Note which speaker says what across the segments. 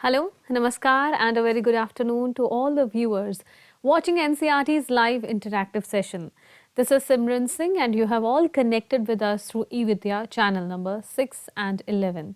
Speaker 1: Hello, Namaskar, and a very good afternoon to all the viewers watching NCRT's live interactive session. This is Simran Singh, and you have all connected with us through eVidya channel number 6 and 11.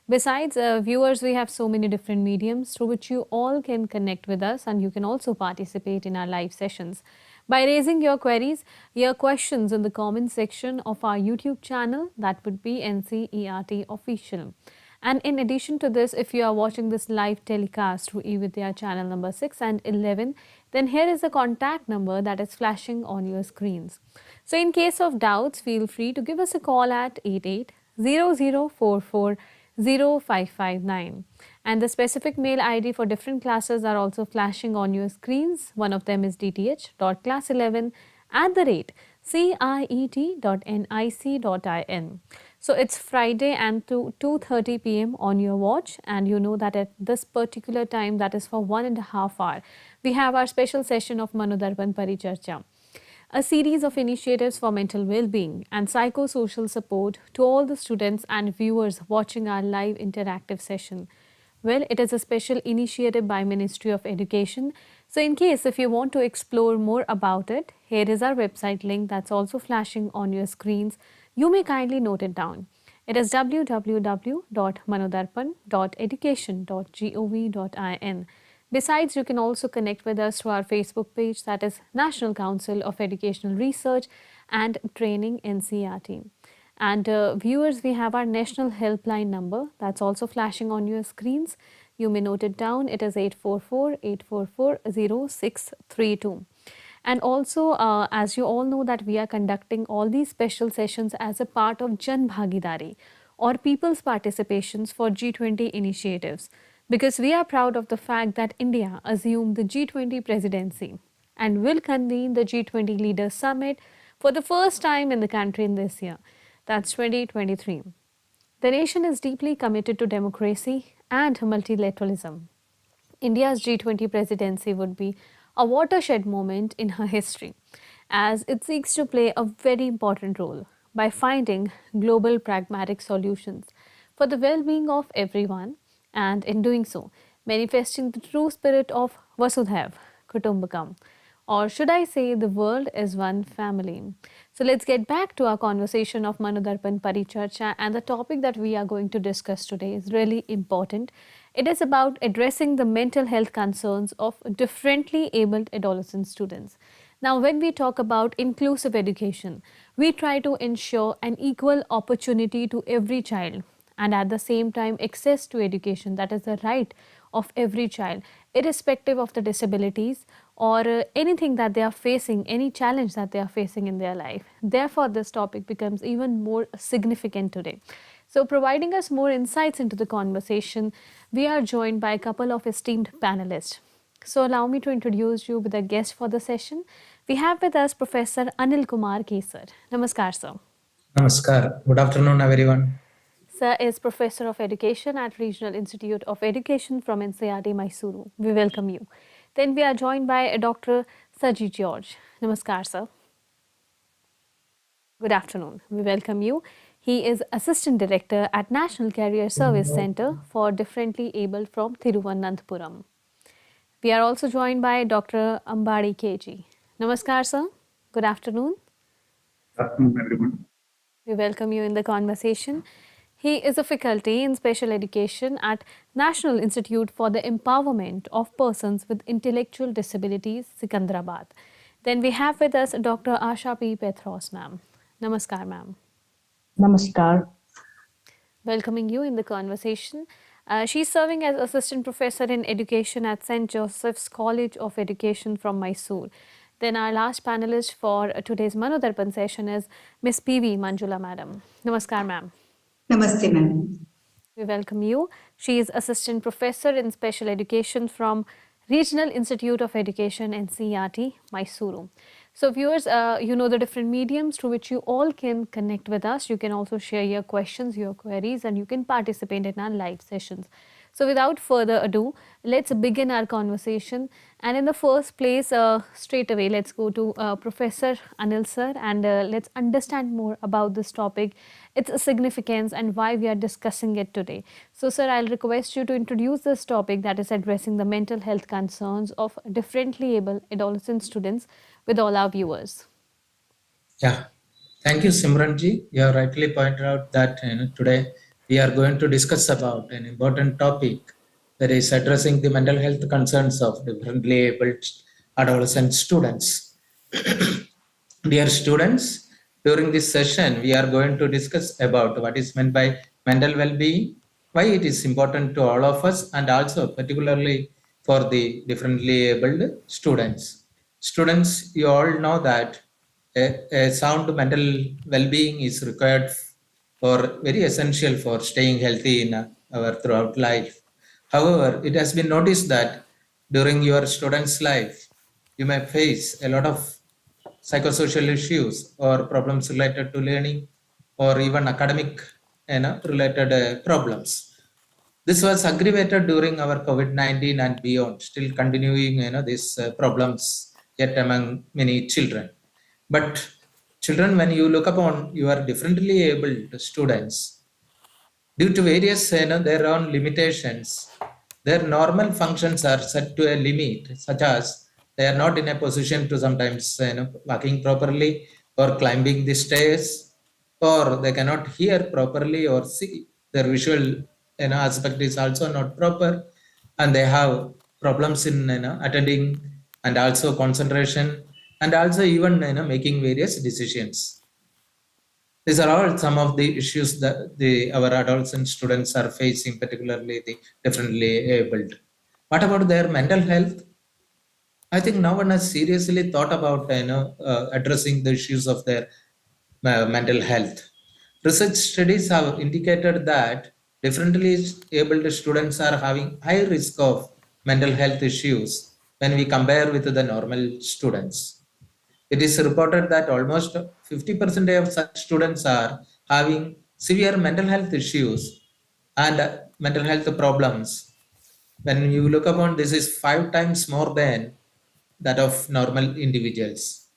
Speaker 1: Besides, viewers, we have so many different mediums through which you all can connect with us, and you can also participate in our live sessions by raising your queries, your questions in the comment section of our YouTube channel, that would be NCERT Official. And in addition to this, if you are watching this live telecast through eVidya channel number 6 and 11, then here is the contact number that is flashing on your screens. So in case of doubts, feel free to give us a call at 8800440559. And the specific mail ID for different classes are also flashing on your screens. One of them is dth.class11@ciet.nic.in. So it's Friday and to 2:30 p.m. on your watch, and you know that at this particular time, that is for 1.5 hours, we have our special session of MANODARPAN Paricharcha, a series of initiatives for mental well-being and psychosocial support to all the students and viewers watching our live interactive session. Well, it is a special initiative by Ministry of Education. So in case if you want to explore more about it, here is our website link that's also flashing on your screens. You may kindly note it down. It is www.manodarpan.education.gov.in. Besides, you can also connect with us through our Facebook page, that is National Council of Educational Research and Training NCERT. And viewers, we have our national helpline number that's also flashing on your screens. You may note it down. It is 844-844-0632. And also, as you all know that we are conducting all these special sessions as a part of Jan Bhagidari or people's participations for G20 initiatives, because we are proud of the fact that India assumed the G20 presidency and will convene the G20 Leaders Summit for the first time in the country in this year. That's 2023. The nation is deeply committed to democracy and multilateralism. India's G20 presidency would be a watershed moment in her history, as it seeks to play a very important role by finding global pragmatic solutions for the well-being of everyone, and in doing so, manifesting the true spirit of Vasudhaiv Kutumbakam, or should I say the world is one family. So let's get back to our conversation of MANODARPAN Paricharcha, and the topic that we are going to discuss today is really important. It is about addressing the mental health concerns of differently abled adolescent students. Now, when we talk about inclusive education, we try to ensure an equal opportunity to every child, and at the same time access to education, that is the right of every child, irrespective of the disabilities or anything that they are facing, any challenge that they are facing in their life. Therefore, this topic becomes even more significant today. So, providing us more insights into the conversation, we are joined by a couple of esteemed panelists. So, allow me to introduce you with a guest for the session. We have with us Professor Anil Kumar Kesar. Namaskar, sir.
Speaker 2: Namaskar. Good afternoon, everyone.
Speaker 1: Sir is Professor of Education at Regional Institute of Education from NCERT, Mysuru. We welcome you. Then we are joined by Dr. Saji George. Namaskar, sir. Good afternoon. We welcome you. He is Assistant Director at National Career Service Center for Differently Abled from Thiruvananthapuram. We are also joined by Dr. Ambadi KG. Namaskar, sir. Good afternoon.
Speaker 3: Good afternoon, everyone.
Speaker 1: We welcome you in the conversation. He is a faculty in special education at National Institute for the Empowerment of Persons with Intellectual Disabilities, Sikandrabad. Then we have with us Dr. Asha P. Petros, ma'am. Namaskar, ma'am.
Speaker 4: Namaskar.
Speaker 1: Welcoming you in the conversation. She's serving as Assistant Professor in Education at St. Joseph's College of Education from Mysore. Then our last panelist for today's MANODARPAN session is Ms. P.V. Manjula, madam. Namaskar, ma'am.
Speaker 4: Namaste, ma'am.
Speaker 1: We welcome you. She is Assistant Professor in Special Education from Regional Institute of Education, NCERT, Mysuru. So viewers, you know the different mediums through which you all can connect with us. You can also share your questions, your queries, and you can participate in our live sessions. So, without further ado, let's begin our conversation. And in the first place, straight away, let's go to Professor Anil sir, and let's understand more about this topic, its significance, and why we are discussing it today. So, sir, I'll request you to introduce this topic, that is addressing the mental health concerns of differently able adolescent students, with all our viewers.
Speaker 2: Yeah, thank you, Simranji. You have rightly pointed out that today we are going to discuss about an important topic, that is addressing the mental health concerns of differently abled adolescent students. Dear students, during this session, we are going to discuss about what is meant by mental well-being, why it is important to all of us, and also particularly for the differently abled students. Students, you all know that a sound mental well-being is required or very essential for staying healthy in our throughout life. However, it has been noticed that during your student's life, you may face a lot of psychosocial issues or problems related to learning or even academic related problems. This was aggravated during our COVID-19 and beyond, still continuing these problems yet among many children. But children, when you look upon your differently abled students, due to various their own limitations, their normal functions are set to a limit, such as they are not in a position to sometimes walking properly or climbing the stairs, or they cannot hear properly or see. Their visual aspect is also not proper, and they have problems in attending and also concentration, and also even making various decisions. These are all some of the issues that our adolescent students are facing, particularly the differently abled. What about their mental health? I think no one has seriously thought about addressing the issues of their mental health. Research studies have indicated that differently abled students are having high risk of mental health issues when we compare with the normal students. It is reported that almost 50% of such students are having severe mental health issues and mental health problems. When you look upon this, is 5 times more than that of normal individuals.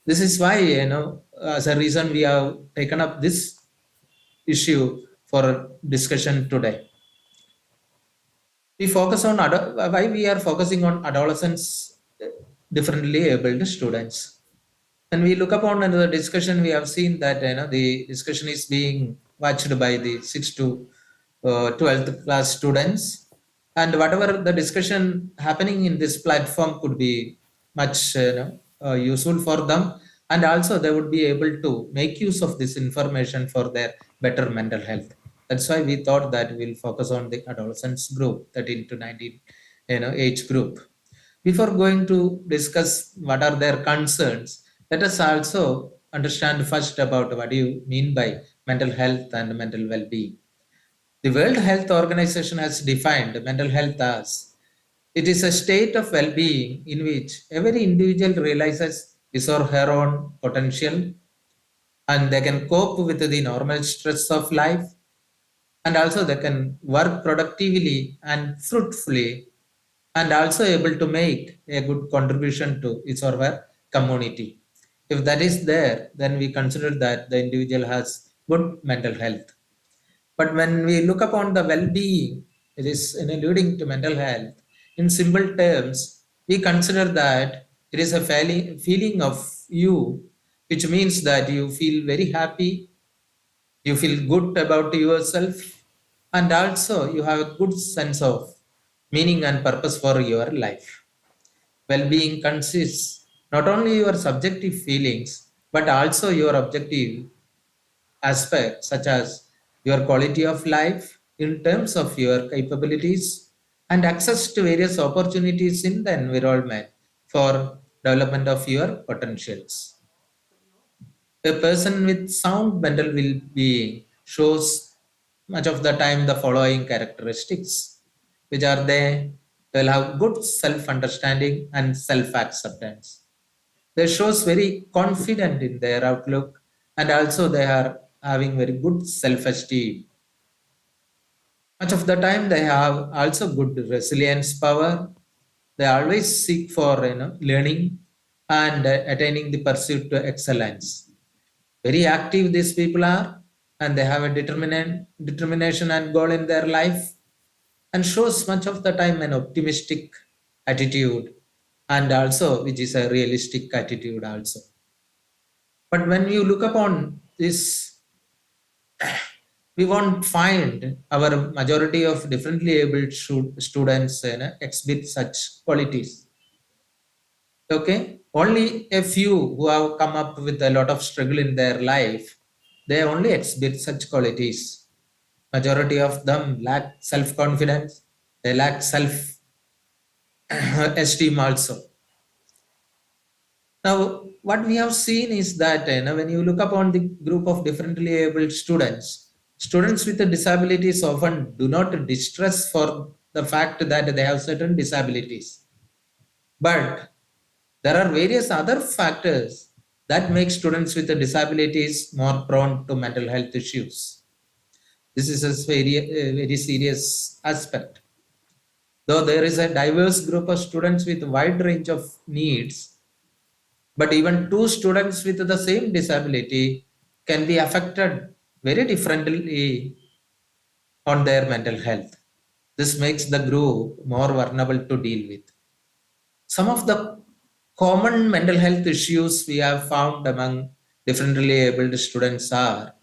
Speaker 2: This is why, as a reason, we have taken up this issue for discussion today. We focus on why we are focusing on adolescents, differently abled students. When we look upon the discussion, we have seen that the discussion is being watched by the 6th to 12th class students, and whatever the discussion happening in this platform could be much useful for them, and also they would be able to make use of this information for their better mental health. That's why we thought that we'll focus on the adolescents group, 13 to 19 age group. Before going to discuss what are their concerns, let us also understand first about what do you mean by mental health and mental well-being. The World Health Organization has defined mental health as it is a state of well-being in which every individual realizes his or her own potential, and they can cope with the normal stress of life, and also they can work productively and fruitfully, and also able to make a good contribution to his or her community. If that is there, then we consider that the individual has good mental health. But when we look upon the well-being, it is alluding to mental health. In simple terms, we consider that it is a feeling of you, which means that you feel very happy, you feel good about yourself, and also you have a good sense of meaning and purpose for your life. Well-being consists not only your subjective feelings but also your objective aspects, such as your quality of life in terms of your capabilities and access to various opportunities in the environment for development of your potentials. A person with sound mental well-being shows much of the time the following characteristics, which are they will have good self-understanding and self-acceptance. They shows very confident in their outlook, and also they are having very good self-esteem. Much of the time, they have also good resilience power. They always seek for learning and attaining the pursuit to excellence. Very active these people are, and they have a determination and goal in their life, and shows much of the time an optimistic attitude, and also which is a realistic attitude also. But when you look upon this, we won't find our majority of differently abled students exhibit such qualities. Okay, only a few who have come up with a lot of struggle in their life, they only exhibit such qualities. Majority of them lack self-confidence, they lack self-esteem also. Now, what we have seen is that when you look upon the group of differently able students, students with disabilities often do not distress for the fact that they have certain disabilities. But there are various other factors that make students with disabilities more prone to mental health issues. This is a very serious aspect. Though there is a diverse group of students with a wide range of needs, but even two students with the same disability can be affected very differently on their mental health. This makes the group more vulnerable to deal with. Some of the common mental health issues we have found among differently abled students are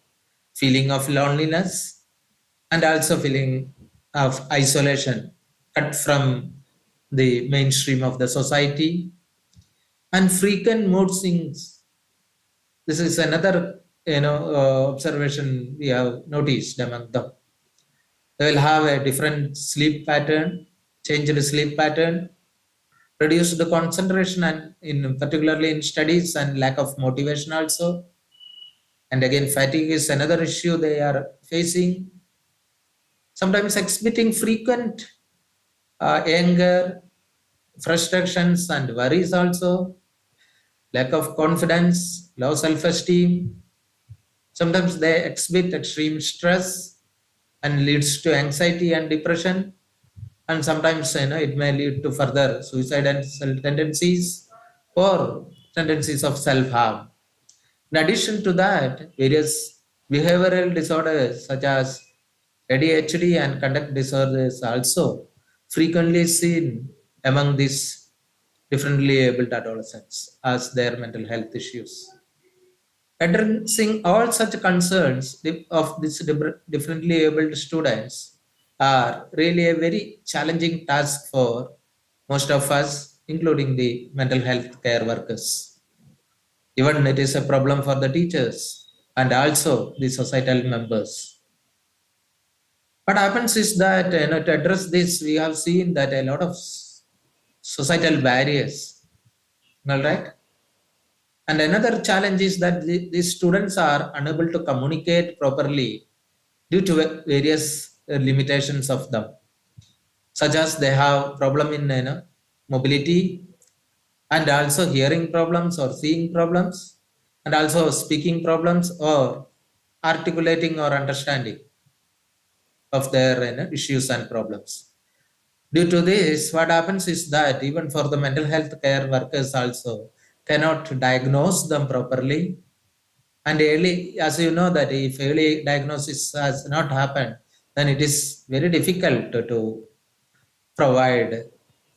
Speaker 2: feeling of loneliness and also feeling of isolation, cut from the mainstream of the society, and frequent mood swings. This is another observation we have noticed among them. They will have a different sleep pattern, changed sleep pattern, reduced concentration, and in particularly in studies, and lack of motivation also. And again, fatigue is another issue they are facing. Sometimes exhibiting frequent anger, frustrations, and worries also. Lack of confidence, low self-esteem. Sometimes they exhibit extreme stress and leads to anxiety and depression. And sometimes it may lead to further suicidal tendencies or tendencies of self-harm. In addition to that, various behavioral disorders such as ADHD and conduct disorders also frequently seen among these differently abled adolescents as their mental health issues. Addressing all such concerns of these differently abled students are really a very challenging task for most of us, including the mental health care workers. Even it is a problem for the teachers and also the societal members. What happens is that to address this, we have seen that a lot of societal barriers, all right? And another challenge is that these students are unable to communicate properly due to various limitations of them, such as they have problem in mobility, and also hearing problems or seeing problems, and also speaking problems or articulating or understanding of their issues and problems. Due to this, what happens is that even for the mental health care workers also cannot diagnose them properly. And early, as you know, that if early diagnosis has not happened, then it is very difficult to provide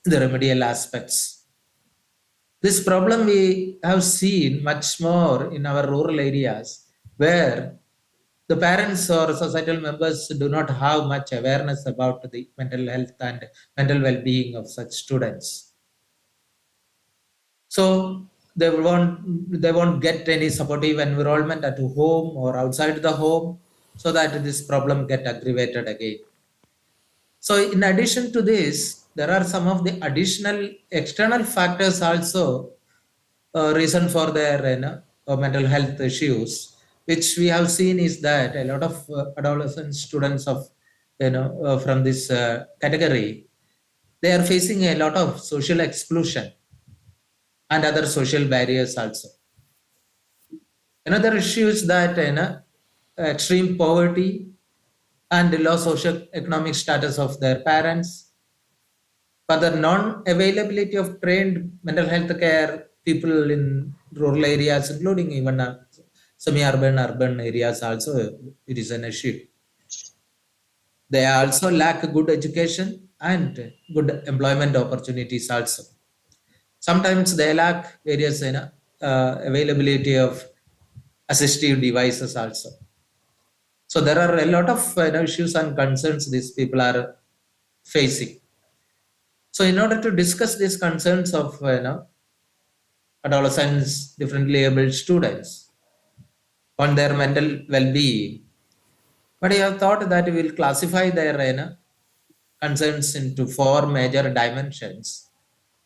Speaker 2: the remedial aspects. This problem we have seen much more in our rural areas where the parents or societal members do not have much awareness about the mental health and mental well-being of such students. So they won't get any supportive environment at home or outside the home, so that this problem get aggravated again. So in addition to this, there are some of the additional external factors also reason for their mental health issues, which we have seen is that a lot of adolescent students of from this category, they are facing a lot of social exclusion and other social barriers also. Another issue is that extreme poverty and the low socio-economic status of their parents, for the non-availability of trained mental health care people in rural areas, including even semi-urban, urban areas also, it is an issue. They also lack good education and good employment opportunities also. Sometimes they lack various availability of assistive devices also. So there are a lot of issues and concerns these people are facing. So in order to discuss these concerns of adolescents, differently able students on their mental well-being, but I have thought that we will classify their concerns into four major dimensions,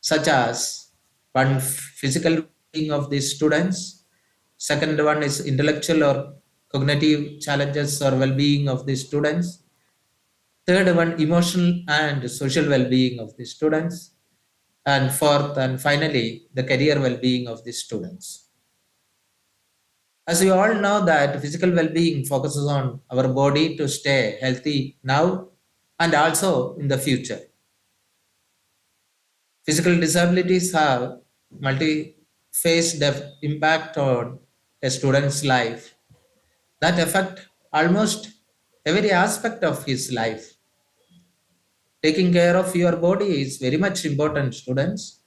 Speaker 2: such as one, physical being of the students, second one is intellectual or cognitive challenges or well-being of the students, third one, emotional and social well-being of the students, and fourth and finally the career well-being of the students. As we all know that physical well-being focuses on our body to stay healthy now and also in the future. Physical disabilities have multi-phased impact on a student's life that affect almost every aspect of his life. Taking care of your body is very much important, students,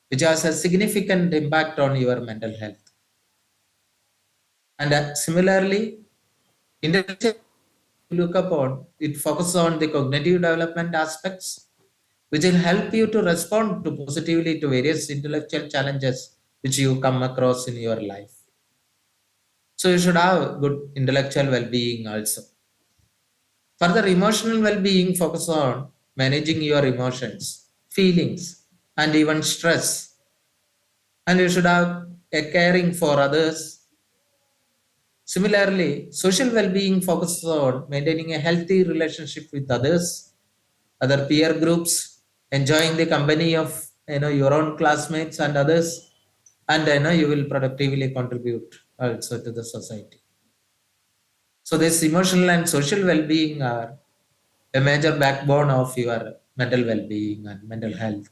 Speaker 2: which has a significant impact on your mental health. And similarly, intellectual look upon, it focuses on the cognitive development aspects, which will help you to respond to positively to various intellectual challenges which you come across in your life. So you should have good intellectual well-being also. Further, emotional well-being focuses on managing your emotions, feelings, and even stress. And you should have a caring for others. Similarly, social well-being focuses on maintaining a healthy relationship with others, other peer groups, enjoying the company of your own classmates and others, and you will productively contribute also to the society. So this emotional and social well-being are a major backbone of your mental well-being and mental health.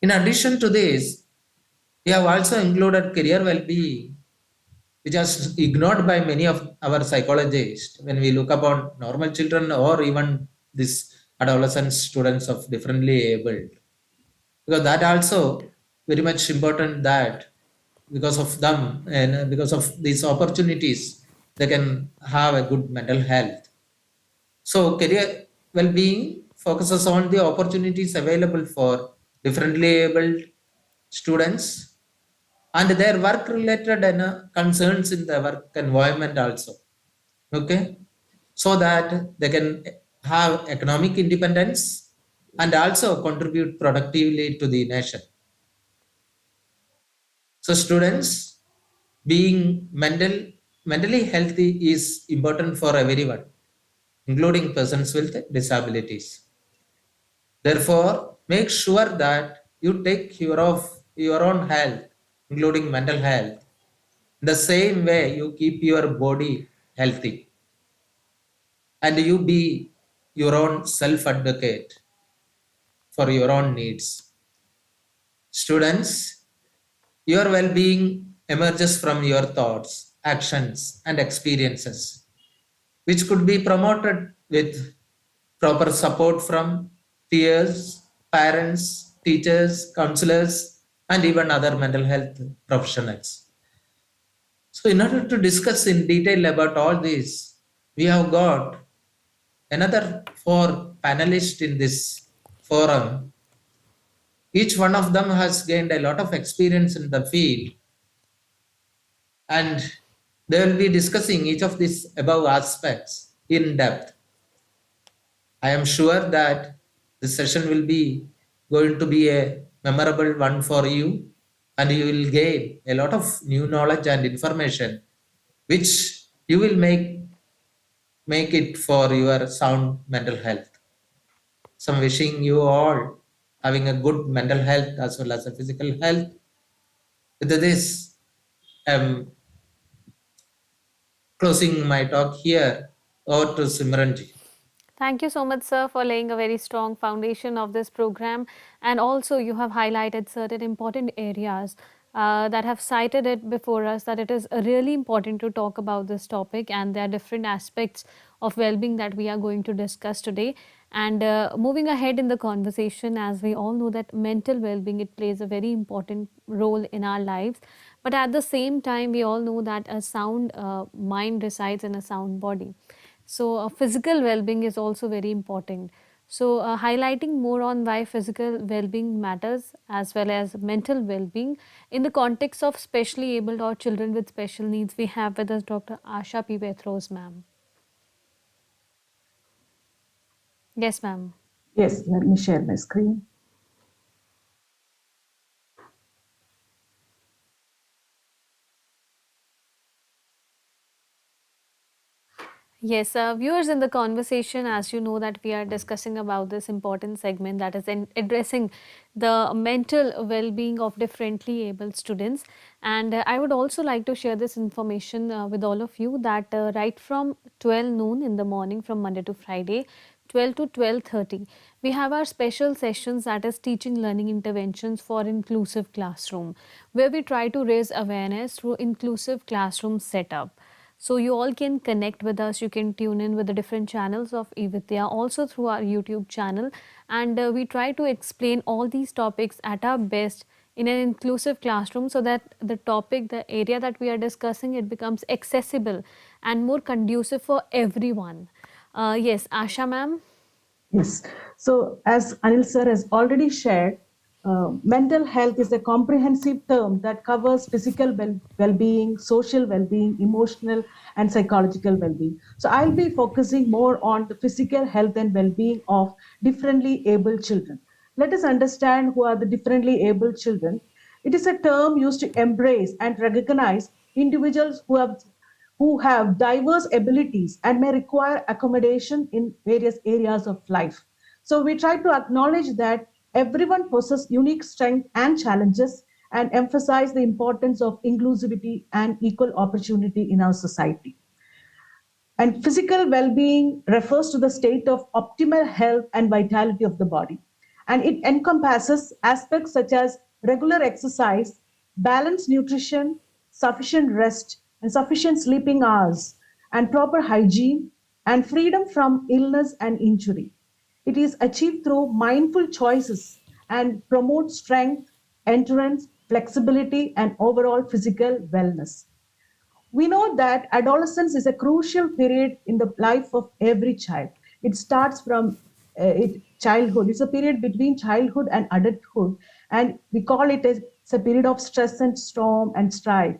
Speaker 2: In addition to this, we have also included career well-being, which is ignored by many of our psychologists when we look upon normal children or even these adolescent students of differently abled. Because that also very much important that because of them and because of these opportunities, they can have a good mental health. So career well-being focuses on the opportunities available for differently abled students and their work-related concerns in the work environment also. Okay, so that they can have economic independence and also contribute productively to the nation. So students being mentally healthy is important for everyone, including persons with disabilities. Therefore, make sure that you take care of your own health, including mental health, the same way you keep your body healthy, and you be your own self advocate for your own needs. Students, your well being emerges from your thoughts, actions, and experiences, which could be promoted with proper support from peers, parents, teachers, counselors, and even other mental health professionals. So, in order to discuss in detail about all this, we have got another four panelists in this forum. Each one of them has gained a lot of experience in the field, and they will be discussing each of these above aspects in depth. I am sure that this session will be going to be a memorable one for you, and you will gain a lot of new knowledge and information, which you will make it for your sound mental health. So I'm wishing you all having a good mental health as well as a physical health. With this, I'm closing my talk here. Over to Simranji.
Speaker 1: Thank you so much, sir, for laying a very strong foundation of this program. And also, you have highlighted certain important areas that have cited it before us, that it is really important to talk about this topic. And there are different aspects of well being that we are going to discuss today. And moving ahead in the conversation, as we all know that mental well being, it plays a very important role in our lives. But at the same time, we all know that a sound mind resides in a sound body. So, physical well being is also very important. So, highlighting more on why physical well being matters as well as mental well being in the context of specially abled or children with special needs, we have with us Dr. Asha P. Petros, ma'am. Yes, ma'am.
Speaker 4: Yes, let me share my screen.
Speaker 1: Yes, viewers, in the conversation, as you know that we are discussing about this important segment that is addressing the mental well-being of differently abled students. And I would also like to share this information with all of you that right from 12 noon in the morning from Monday to Friday, 12 to 12:30, we have our special sessions, that is teaching learning interventions for inclusive classroom, where we try to raise awareness through inclusive classroom setup. So you all can connect with us. You can tune in with the different channels of eVidya, also through our YouTube channel. And we try to explain all these topics at our best in an inclusive classroom, so that the topic, the area that we are discussing, it becomes accessible and more conducive for everyone. Yes, Asha ma'am.
Speaker 4: Yes. So, as Anil sir has already shared, mental health is a comprehensive term that covers physical well-being, social well-being, emotional and psychological well-being. So, I'll be focusing more on the physical health and well-being of differently able children. Let us understand who are the differently able children. It is a term used to embrace and recognize individuals who have diverse abilities and may require accommodation in various areas of life. So we try to acknowledge that everyone possesses unique strengths and challenges and emphasize the importance of inclusivity and equal opportunity in our society. And physical well being refers to the state of optimal health and vitality of the body. And it encompasses aspects such as regular exercise, balanced nutrition, sufficient rest, and sufficient sleeping hours, and proper hygiene, and freedom from illness and injury. It is achieved through mindful choices and promotes strength, endurance, flexibility, and overall physical wellness. We know that adolescence is a crucial period in the life of every child. It starts from childhood. It's a period between childhood and adulthood, and we call it as it's a period of stress and storm and strife.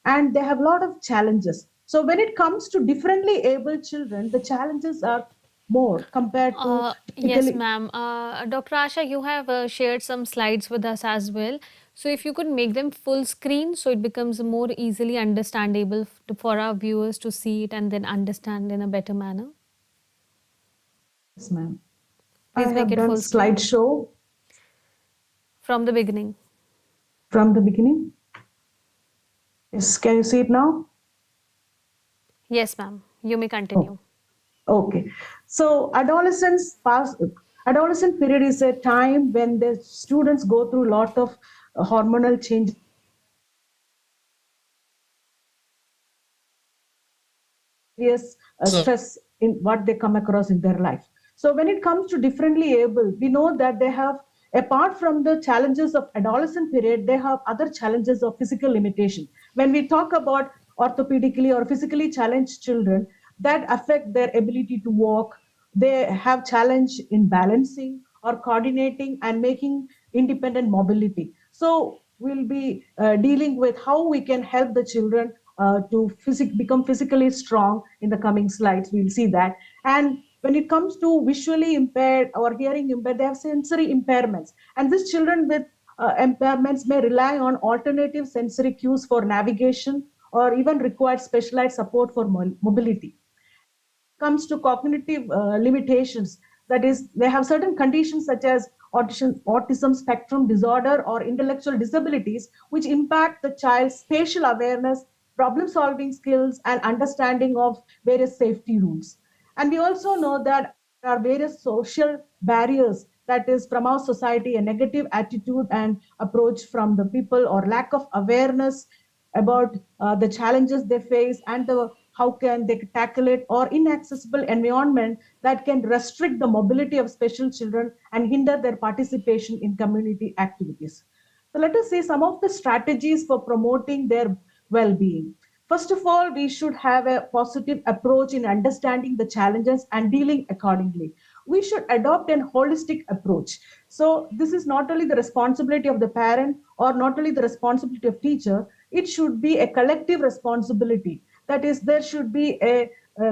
Speaker 4: And they have a lot of challenges. So when it comes to differently able children, the challenges are more compared to
Speaker 1: Yes,
Speaker 4: typically.
Speaker 1: ma'am. Dr. Asha, you have shared some slides with us as well. So if you could make them full screen so it becomes more easily understandable for our viewers to see it and then understand in a better manner.
Speaker 4: Yes, ma'am. I
Speaker 1: Please make
Speaker 4: have
Speaker 1: it
Speaker 4: done
Speaker 1: full screen
Speaker 4: slideshow
Speaker 1: from the beginning.
Speaker 4: from the beginning. Yes, can you see it now?
Speaker 1: Yes, ma'am. You may
Speaker 4: Oh.
Speaker 1: continue.
Speaker 4: Okay. So adolescent period is a time when the students go through a lot of hormonal changes, various
Speaker 2: So,
Speaker 4: stress in what they come across in their life. So when it comes to differently able, we know that they have, apart from the challenges of adolescent period, they have other challenges of physical limitation. When we talk about orthopedically or physically challenged children, that affect their ability to walk. They have challenge in balancing or coordinating and making independent mobility. So we'll be dealing with how we can help the children become physically strong in the coming slides. We'll see that. And when it comes to visually impaired or hearing impaired, they have sensory impairments. And these children with impairments may rely on alternative sensory cues for navigation or even require specialized support for mobility. Comes to cognitive limitations, that is, they have certain conditions such as autism spectrum disorder or intellectual disabilities, which impact the child's spatial awareness, problem solving skills, and understanding of various safety rules. And we also know that there are various social barriers, that is from our society, a negative attitude and approach from the people, or lack of awareness about the challenges they face and how can they tackle it, or inaccessible environment that can restrict the mobility of special children and hinder their participation in community activities. So let us see some of the strategies for promoting their well-being. First of all, we should have a positive approach in understanding the challenges and dealing accordingly. We should adopt a holistic approach. So this is not only the responsibility of the parent or not only the responsibility of teacher, it should be a collective responsibility. That is, there should be a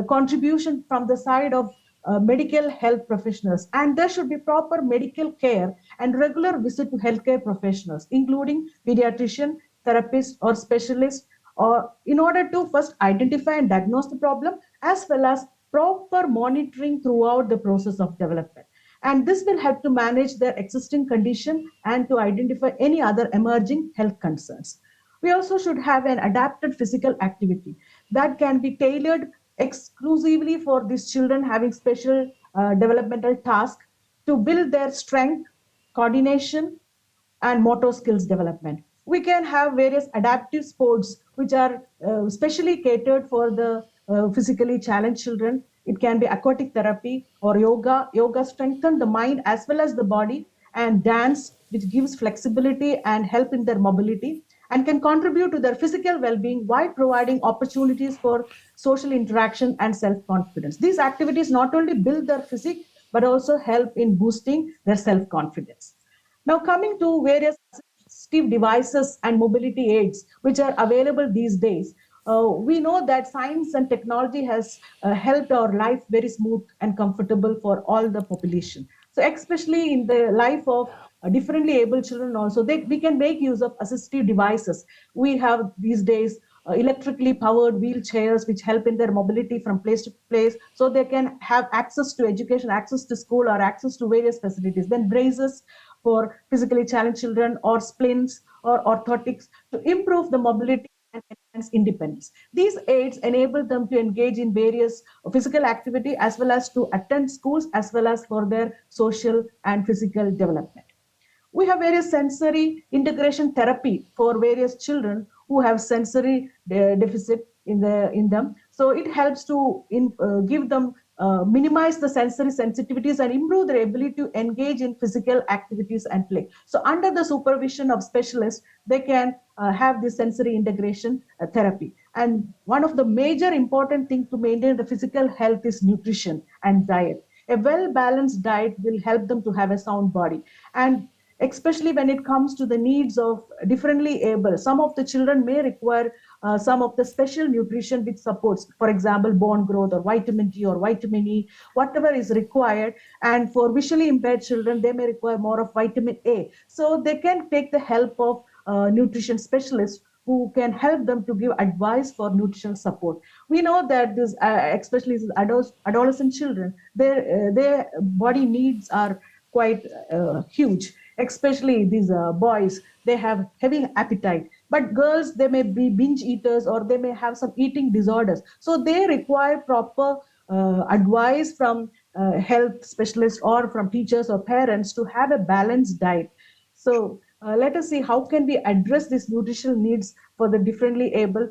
Speaker 4: contribution from the side of medical health professionals, and there should be proper medical care and regular visit to healthcare professionals, including pediatrician, therapist, or specialist, or in order to first identify and diagnose the problem, as well as proper monitoring throughout the process of development. And this will help to manage their existing condition and to identify any other emerging health concerns. We also should have an adapted physical activity that can be tailored exclusively for these children having special developmental tasks to build their strength, coordination, and motor skills development. We can have various adaptive sports which are specially catered for the physically challenged children. It can be aquatic therapy or yoga. Yoga strengthens the mind as well as the body, and dance, which gives flexibility and help in their mobility and can contribute to their physical well-being while providing opportunities for social interaction and self-confidence. These activities not only build their physique but also help in boosting their self-confidence. Now, coming to various assistive devices and mobility aids which are available these days, we know that science and technology has helped our life very smooth and comfortable for all the population. So, especially in the life of differently able children, also we can make use of assistive devices. We have these days electrically powered wheelchairs which help in their mobility from place to place, so they can have access to education, access to school, or access to various facilities. Then braces for physically challenged children, or splints or orthotics to improve the mobility and enhance independence. These aids enable them to engage in various physical activity as well as to attend schools as well as for their social and physical development. We have various sensory integration therapy for various children who have sensory deficit in them. So it helps to give them minimize the sensory sensitivities and improve their ability to engage in physical activities and play. So under the supervision of specialists, they can have this sensory integration therapy. And one of the major important things to maintain the physical health is nutrition and diet. A well-balanced diet will help them to have a sound body. And especially when it comes to the needs of differently able. Some of the children may require some of the special nutrition which supports, for example, bone growth or vitamin D or vitamin E, whatever is required. And for visually impaired children, they may require more of vitamin A. So they can take the help of nutrition specialists who can help them to give advice for nutritional support. We know that this, especially adolescent children, their body needs are quite huge. Especially these boys, they have heavy appetite, but girls, they may be binge eaters or they may have some eating disorders, so they require proper advice from health specialists or from teachers or parents to have a balanced diet. So let us see how can we address these nutritional needs for the differently able.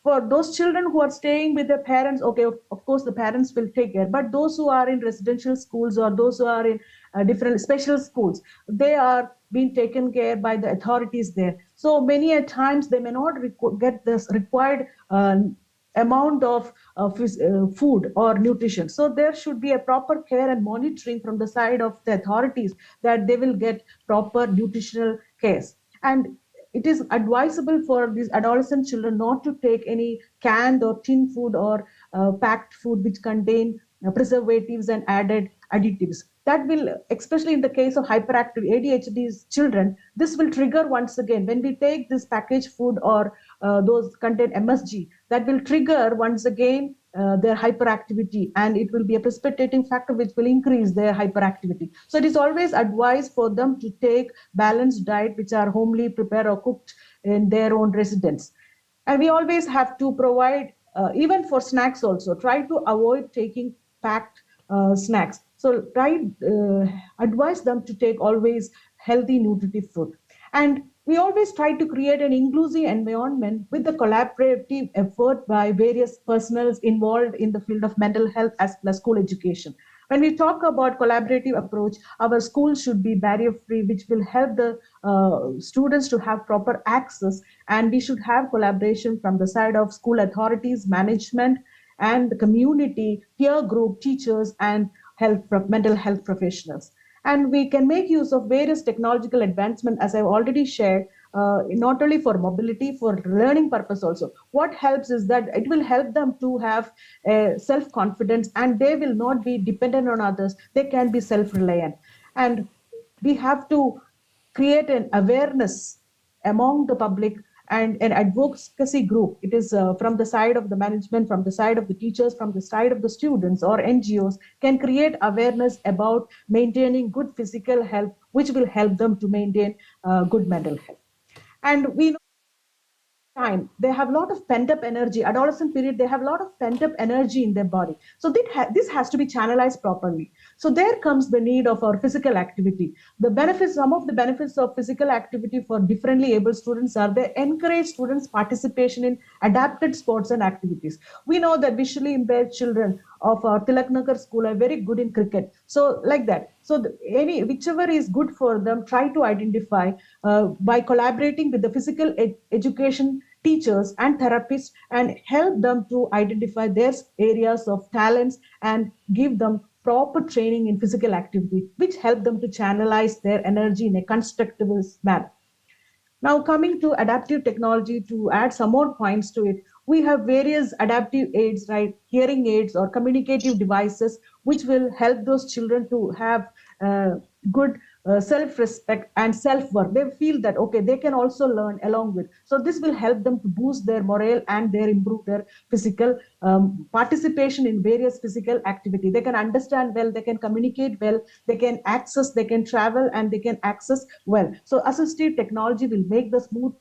Speaker 4: For those children who are staying with their parents, okay, of course the parents will take care, but those who are in residential schools or those who are in different special schools, they are being taken care by the authorities there. So many a times they may not get this required amount of food or nutrition. So there should be a proper care and monitoring from the side of the authorities that they will get proper nutritional care. And it is advisable for these adolescent children not to take any canned or tin food or packed food which contain preservatives and added additives. That will, especially in the case of hyperactive ADHD children, this will trigger once again. When we take this packaged food or those contain MSG, that will trigger once again their hyperactivity, and it will be a precipitating factor which will increase their hyperactivity. So it is always advised for them to take balanced diet which are homely prepared or cooked in their own residence. And we always have to provide even for snacks also, try to avoid taking packed snacks. So advise them to take always healthy, nutritive food. And we always try to create an inclusive environment with the collaborative effort by various personnels involved in the field of mental health as well as school education. When we talk about collaborative approach, our schools should be barrier free, which will help the students to have proper access. And we should have collaboration from the side of school authorities, management, and the community, peer group, teachers, and mental health professionals. And we can make use of various technological advancement, as I've already shared, not only for mobility, for learning purpose also. What helps is that it will help them to have self-confidence, and they will not be dependent on others. They can be self-reliant. And we have to create an awareness among the public and an advocacy group. It is from the side of the management, from the side of the teachers, from the side of the students or NGOs, can create awareness about maintaining good physical health, which will help them to maintain good mental health. And we know time they have a lot of pent up energy. Adolescent period, they have a lot of pent up energy in their body. So this has to be channelized properly. So there comes the need of our physical activity. The benefits, some of the benefits of physical activity for differently able students are they encourage students participation in adapted sports and activities. We know that visually impaired children of our Tilaknagar school are very good in cricket. So like that. So whichever is good for them, try to identify by collaborating with the physical education teachers and therapists, and help them to identify their areas of talents and give them proper training in physical activity, which help them to channelize their energy in a constructive manner. Now, coming to adaptive technology, to add some more points to it, we have various adaptive aids, right? Hearing aids or communicative devices, which will help those children to have good self-respect and self-worth. They feel that, okay, they can also learn along with. So this will help them to boost their morale and improve their physical participation in various physical activity. They can understand well, they can communicate well, they can access, they can travel, and they can access well. So assistive technology will make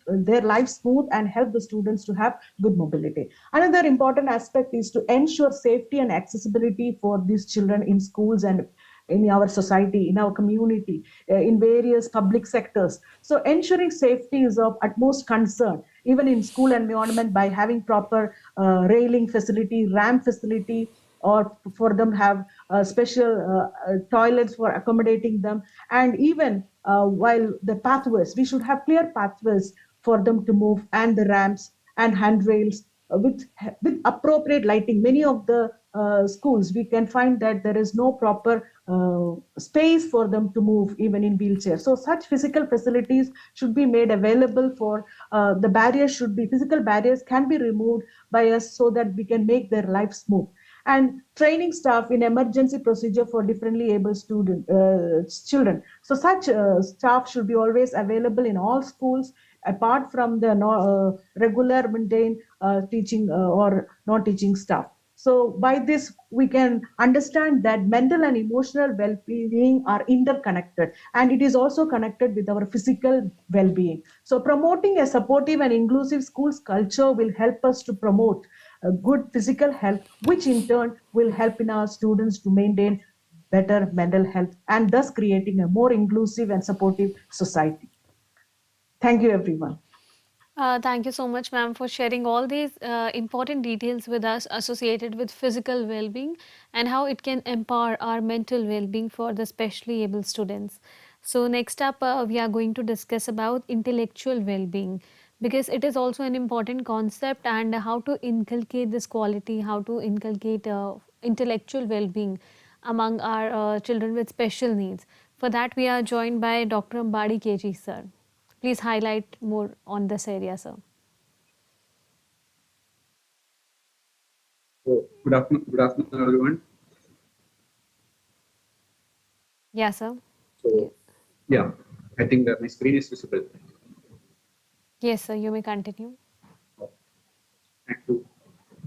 Speaker 4: their life smooth and help the students to have good mobility. Another important aspect is to ensure safety and accessibility for these children in schools and in our society, in our community, in various public sectors. So ensuring safety is of utmost concern, even in school environment, by having proper railing facility, ramp facility, or for them have special toilets for accommodating them. And even while the pathways, we should have clear pathways for them to move, and the ramps and handrails with appropriate lighting. Many of the schools, we can find that there is no proper space for them to move, even in wheelchairs. So such physical facilities should be made available for the barriers physical barriers can be removed by us, so that we can make their life smooth. And training staff in emergency procedure for differently able children. So such staff should be always available in all schools, apart from the regular maintained teaching or non-teaching staff. So by this, we can understand that mental and emotional well-being are interconnected, and it is also connected with our physical well-being. So promoting a supportive and inclusive schools culture will help us to promote a good physical health, which in turn will help in our students to maintain better mental health, and thus creating a more inclusive and supportive society. Thank you, everyone.
Speaker 1: Thank you so much, ma'am, for sharing all these important details with us associated with physical well-being and how it can empower our mental well-being for the specially able students. So next up, we are going to discuss about intellectual well-being, because it is also an important concept, and how to inculcate this quality, how to inculcate intellectual well-being among our children with special needs. For that, we are joined by Dr. Ambadi KG, sir. Please highlight more on this area, sir.
Speaker 3: So, good afternoon, everyone.
Speaker 1: Yeah, sir.
Speaker 3: So, yeah, I think that my screen is visible.
Speaker 1: Yes, sir. You may continue.
Speaker 3: Thank you.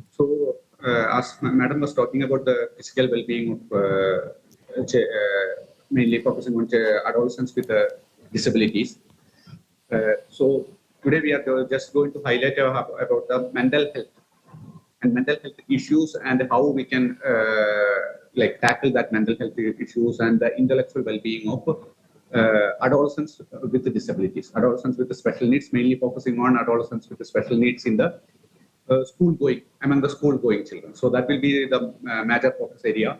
Speaker 3: So, as Madam was talking about the physical well-being of mainly focusing on adolescents with disabilities. So, today we are just going to highlight about the mental health. and mental health issues and how we can like tackle that mental health issues and the intellectual well-being of adolescents with disabilities, adolescents with special needs, mainly focusing on adolescents with special needs in the school going, among the school going children. So that will be the major focus area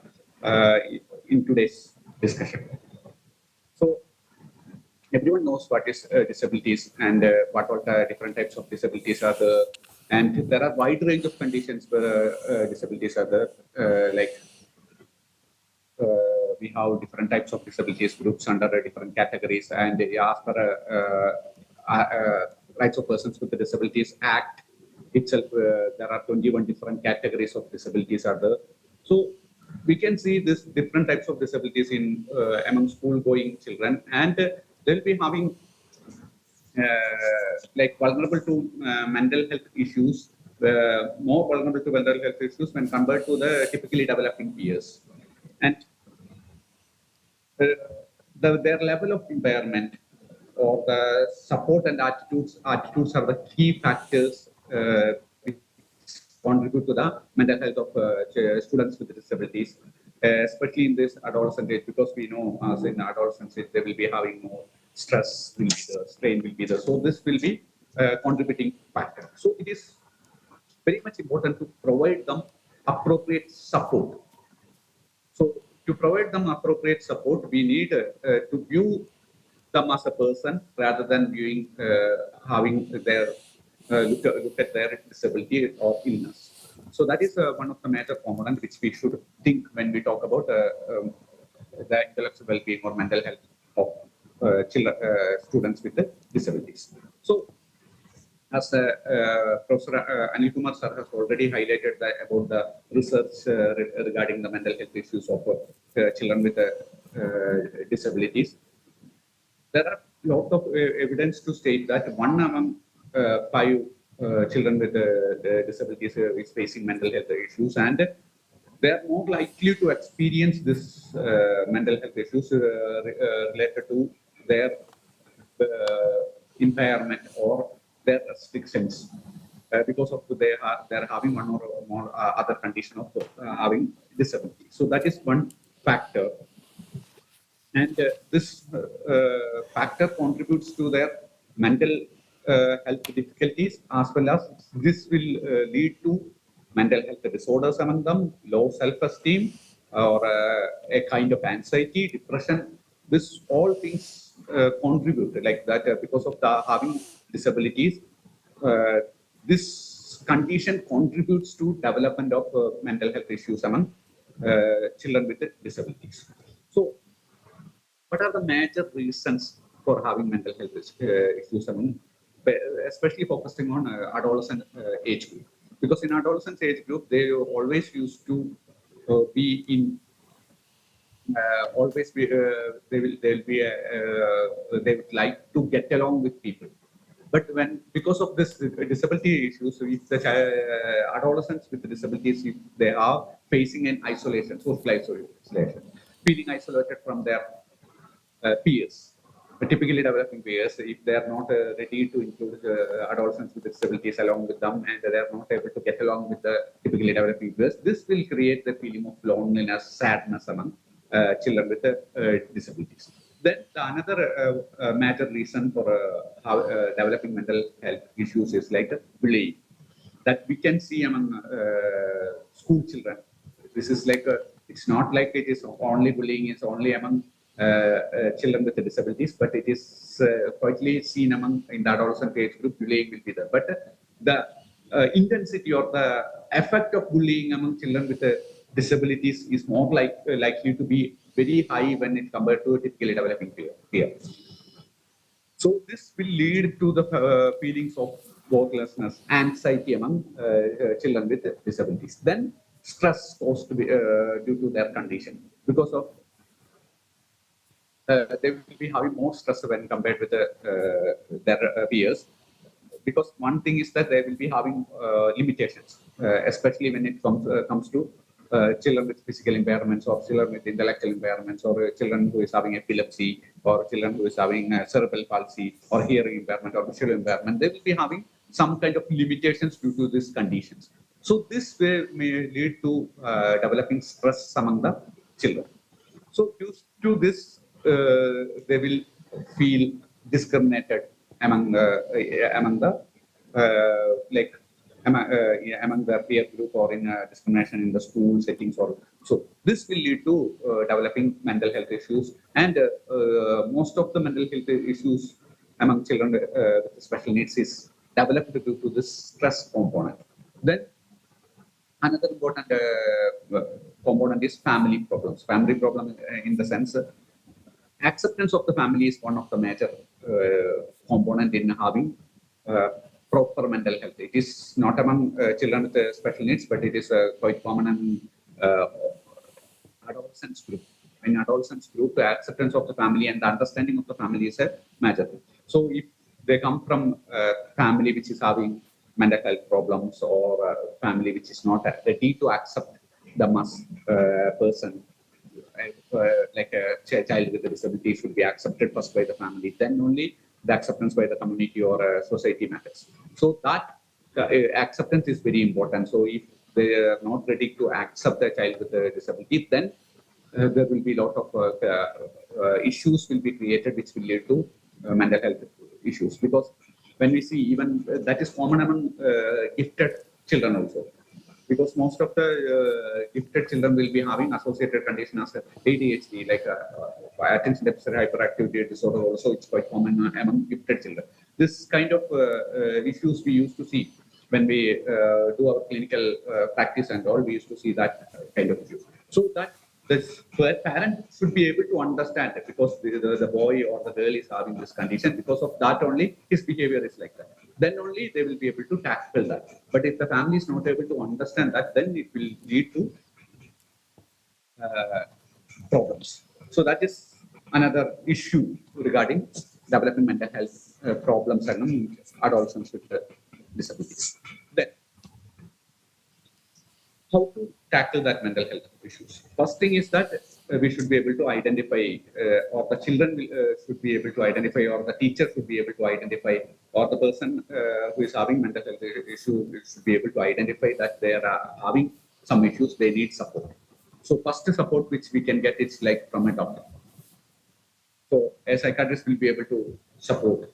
Speaker 3: in today's discussion. So everyone knows what is disabilities and what all the different types of disabilities are there. And there are wide range of conditions where disabilities are there, like we have different types of disabilities groups under different categories, and as per Rights of Persons with Disabilities Act itself, there are 21 different categories of disabilities are there. So we can see this different types of disabilities in among school-going children, and they'll be having like vulnerable to mental health issues, more vulnerable to mental health issues when compared to the typically developing peers. And their level of impairment or the support and attitudes are the key factors which contribute to the mental health of students with disabilities, especially in this adolescent age, because we know as in adolescence age, they will be having more stress, will be there, strain will be there. So this will be contributing factor. So it is very much important to provide them appropriate support. So to provide them appropriate support, we need to view them as a person rather than viewing having their look at their disability or illness. So that is one of the major components which we should think when we talk about the intellectual well-being or mental health of children, students with disabilities. So as Professor Anil Kumar sir has already highlighted that about the research regarding the mental health issues of children with disabilities, there are a lot of evidence to state that 1 among 5 children with disabilities is facing mental health issues, and they are more likely to experience this mental health issues related to their impairment or their restrictions because of they're having one or more other condition of having disability. So that is one factor, and this factor contributes to their mental health difficulties, as well as this will lead to mental health disorders among them, low self-esteem, or a kind of anxiety, depression. This all things contribute like that because of the having disabilities. This condition contributes to development of mental health issues among children with disabilities. So what are the major reasons for having mental health issues among, especially focusing on adolescent age group? Because in adolescent age group, they always used to be in always be they would like to get along with people. But when because of this disability issues, if the adolescents with disabilities, if they are facing an isolation, social isolation, feeling isolated from their peers, typically developing peers, if they are not ready to include adolescents with disabilities along with them, and they are not able to get along with the typically developing peers, this will create the feeling of loneliness, sadness among children with disabilities. Then another major reason for how developing mental health issues is like bullying that we can see among school children. This is like it's not like it is only bullying is only among children with disabilities, but it is quietly seen among in the adolescent age group. Bullying will be there, but the intensity or the effect of bullying among children with disabilities is more likely to be very high when it compared to typically developing peer. So this will lead to the feelings of worthlessness, anxiety among children with disabilities. Then stress caused to be, due to their condition, because of they will be having more stress when compared with their peers. Because one thing is that they will be having limitations, especially when it comes to children with physical impairments, or children with intellectual impairments, or children who is having epilepsy, or children who is having cerebral palsy, or hearing impairment, or visual impairment. They will be having some kind of limitations due to these conditions. So this way may lead to developing stress among the children. So due to this, they will feel discriminated among the like yeah, among the peer group or in discrimination in the school settings. Or so this will lead to developing mental health issues, and most of the mental health issues among children with special needs is developed due to this stress component. Then another important component is family problems. Family problem in the sense acceptance of the family is one of the major component in having uh, proper mental health. It is not among children with special needs, but it is quite common in uh, adolescence group. In adolescence group, the acceptance of the family and the understanding of the family is a major thing. So if they come from a family which is having mental health problems, or a family which is not ready to accept them as a person, like a child with a disability should be accepted first by the family, then only the acceptance by the community or society matters. So that acceptance is very important. So if they are not ready to accept the child with a disability, then there will be a lot of issues will be created which will lead to mental health issues. Because when we see, even that is common among gifted children also, because most of the gifted children will be having associated condition as ADHD, like attention deficit hyperactivity disorder. Also, it's quite common among gifted children. This kind of issues we used to see when we do our clinical practice and all. We used to see that kind of issues. So that the parent should be able to understand it, because the boy or the girl is having this condition. Because of that only, his behavior is like that. Then only they will be able to tackle that. But if the family is not able to understand that, then it will lead to uh, problems. So that is another issue regarding developing mental health problems among adolescents with disabilities. Then how to tackle that mental health issues. First thing is that we should be able to identify, or the children should be able to identify, or the teacher should be able to identify, or the person who is having mental health issue should be able to identify that they are having some issues, they need support. So first support which we can get is like from a doctor. So a psychiatrist will be able to support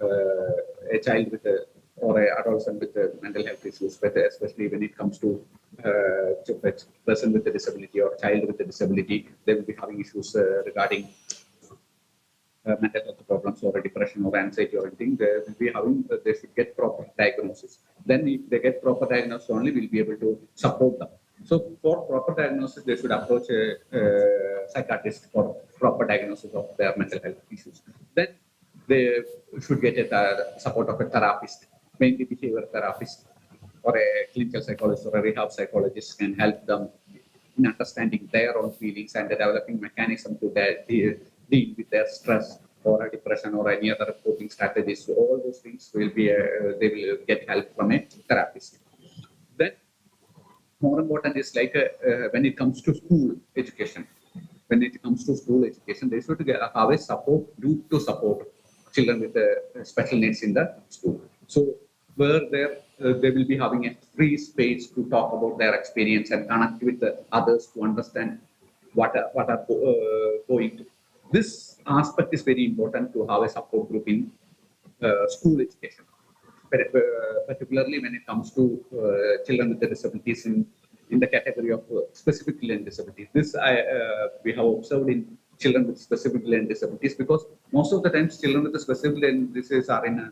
Speaker 3: a child with a, or a adolescent with mental health issues, but especially when it comes to a person with a disability or child with a disability, they will be having issues regarding mental health problems or a depression or anxiety or anything. They will be having, they should get proper diagnosis. Then if they get proper diagnosis only, we'll be able to support them. So for proper diagnosis, they should approach a psychiatrist for proper diagnosis of their mental health issues. Then they should get a support of a therapist, mainly behavior therapist, or a clinical psychologist or a rehab psychologist can help them in understanding their own feelings and developing mechanism to deal with their stress or a depression or any other coping strategies. So all those things will be they will get help from a therapist. Then more important is like when it comes to school education. When it comes to school education, they should have a support group to support children with special needs in the school. So where they will be having a free space to talk about their experience and connect with the others to understand what are going to. This aspect is very important to have a support group in school education, particularly when it comes to children with the disabilities in the category of specific learning disabilities. This we have observed in children with specific learning disabilities, because most of the times children with the specific learning disabilities are in a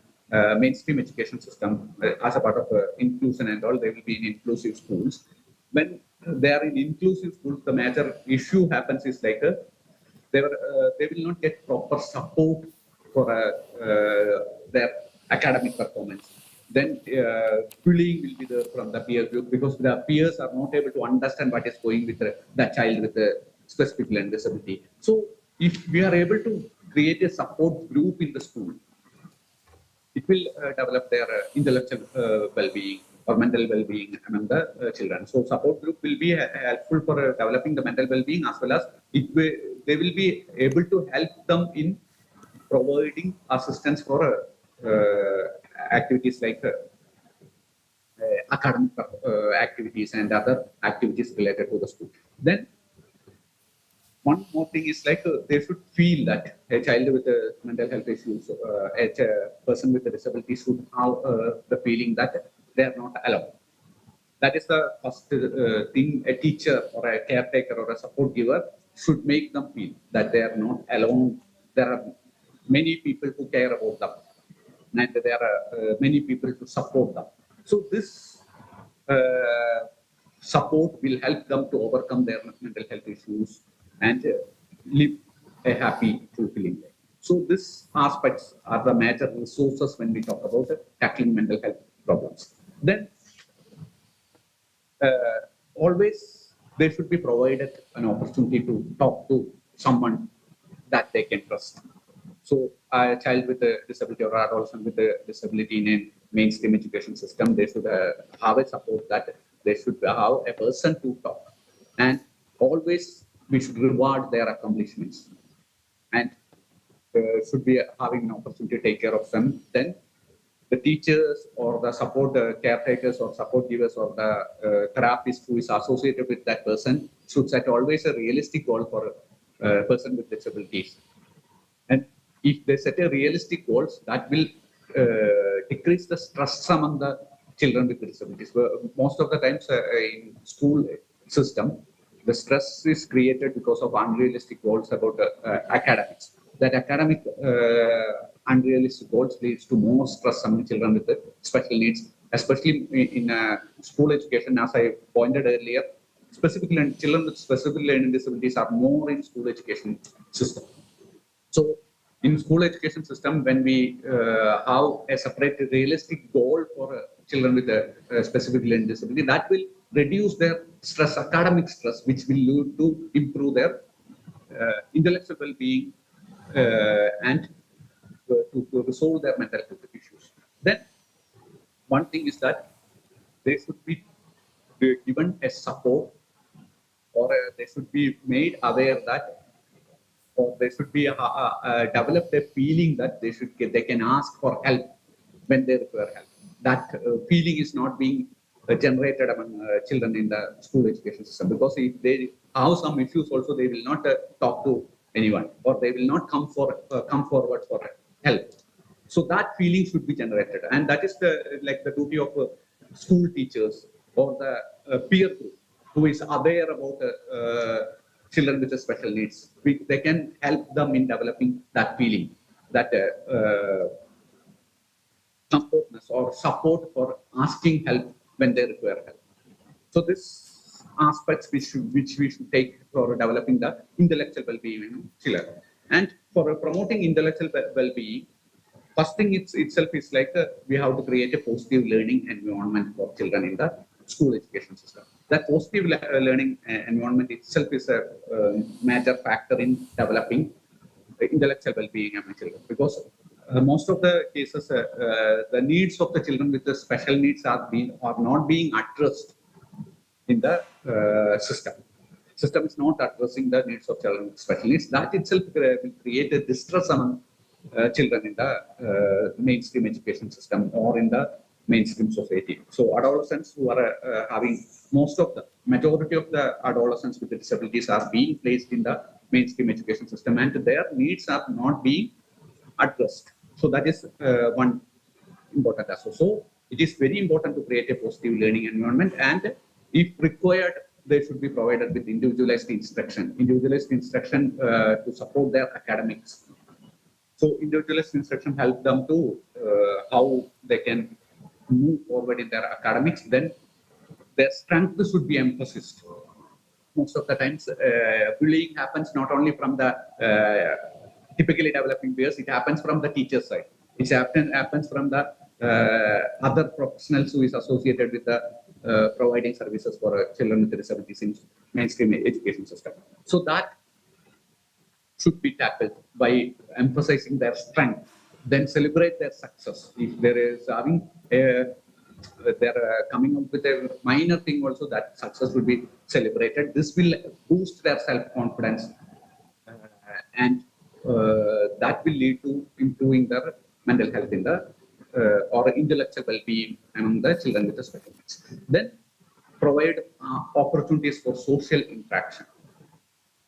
Speaker 3: mainstream education system as a part of inclusion and all. They will be in inclusive schools. When they are in inclusive schools, the major issue happens is like they will not get proper support for their academic performance. Then bullying will be there from the peer group, because the peers are not able to understand what is going with the child with the specific learning disability. So if we are able to create a support group in the school, it will develop their intellectual well-being or mental well-being among the children. So support group will be helpful for developing the mental well-being, as well as they will be able to help them in providing assistance for activities like academic activities and other activities related to the school. Then one more thing is like they should feel that a child with mental health issues, a person with a disability should have the feeling that they are not alone. That is the first thing a teacher or a caretaker or a support giver should make them feel that they are not alone. There are many people who care about them, and there are many people to support them. So this uh, support will help them to overcome their mental health issues and live a happy, fulfilling life. So these aspects are the major resources when we talk about tackling mental health problems. Then always they should be provided an opportunity to talk to someone that they can trust. So a child with a disability or adolescent with a disability in a mainstream education system, they should have a support that they should have a person to talk. And always we should reward their accomplishments and should be having an opportunity to take care of them. Then the teachers or the support caretakers or support givers or the therapist who is associated with that person should set always a realistic goal for a person with disabilities. And if they set a realistic goals, that will decrease the stress among the children with disabilities. Most of the times in school system, the stress is created because of unrealistic goals about academics. That academic unrealistic goals leads to more stress among children with special needs, especially in school education. As I pointed earlier, specifically children with specific learning disabilities are more in school education system. So in school education system, when we have a separate realistic goal for children with a specific learning disability, that will reduce their stress, academic stress, which will lead to improve their intellectual well-being and to resolve their mental health issues. Then one thing is that they should be given a support or they should be made aware that or they should be developed a feeling that they can ask for help when they require help. That feeling is not being generated among children in the school education system, because if they have some issues also, they will not talk to anyone or they will not come forward for help. So that feeling should be generated, and that is the duty of school teachers or the peer group who is aware about children with special needs. They can help them in developing that feeling, that comfortness or support for asking help when they require help. So this aspects which we should take for developing the intellectual well-being in children. And for promoting intellectual well-being, first thing itself is like we have to create a positive learning environment for children in the school education system. That positive learning environment itself is a major factor in developing intellectual well-being among children, because most of the cases the needs of the children with the special needs are not being addressed in the system. System is not addressing the needs of children with special needs. That itself will create a distress among children in the mainstream education system or in the mainstream society. So adolescents who are having majority of the adolescents with the disabilities are being placed in the mainstream education system, and their needs are not being addressed. So that is one important aspect. So it is very important to create a positive learning environment, and if required, they should be provided with individualized instruction to support their academics. So individualized instruction help them to how they can move forward in their academics. Then their strength should be emphasized. Most of the times, bullying happens not only from the typically developing peers, it happens from the teacher side. It happens from the other professionals who is associated with the providing services for children with disabilities in mainstream education system. So that should be tackled by emphasizing their strength, then celebrate their success. If there is having they're coming up with a minor thing also, that success will be celebrated. This will boost their self-confidence and that will lead to improving their mental health in the or intellectual well-being among the children with the special needs. Then provide opportunities for social interaction,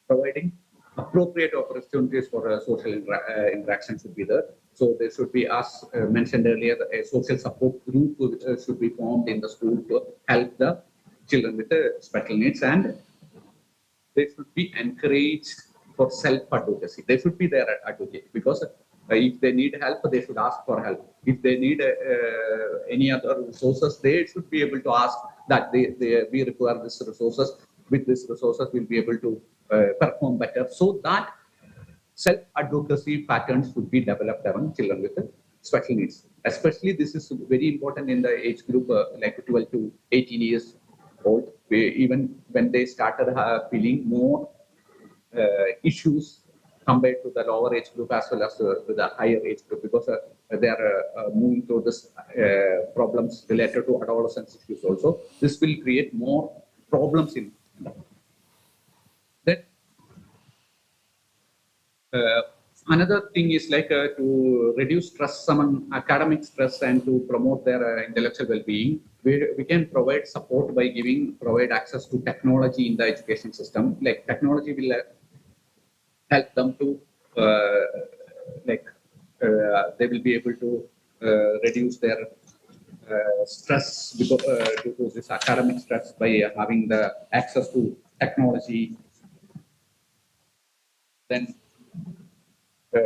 Speaker 3: providing appropriate opportunities for social interaction should be there. So there should be, as mentioned earlier, a social support group should be formed in the school to help the children with the special needs, and they should be encouraged for self-advocacy. They should be their advocate, because if they need help, they should ask for help. If they need any other resources, they should be able to ask that we require these resources. With these resources, we'll be able to perform better. So that self-advocacy patterns should be developed among children with special needs. Especially, this is very important in the age group like 12 to 18 years old, even when they started feeling more issues compared to the lower age group as well as with the higher age group, because they are moving through this problems related to adolescence issues also. This will create more problems in that. Another thing is like to reduce stress among academic stress and to promote their intellectual well-being. We can provide support by provide access to technology in the education system. Like technology will help them to they will be able to reduce their stress due to this academic stress by having the access to technology. Then uh,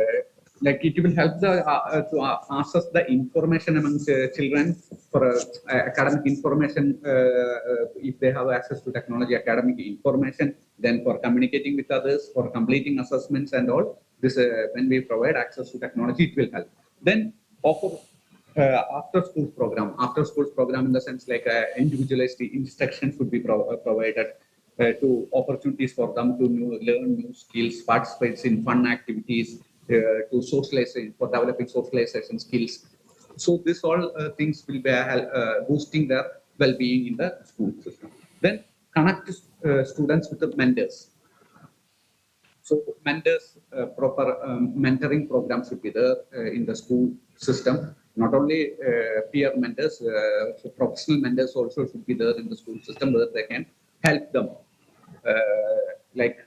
Speaker 3: like it will help to access the information among children for academic information, if they have access to technology, academic information, then for communicating with others, for completing assessments and all this, when we provide access to technology, it will help. Then offer after schools program in the sense like individualized instruction should be provided, to opportunities for them to learn new skills, participate in fun activities, to socialization, for developing socialization skills. So this all things will be boosting their well-being in the school system. Then connect students with the mentors. So mentors, proper mentoring programs should be there in the school system. Not only peer mentors, so professional mentors also should be there in the school system, where they can help them, like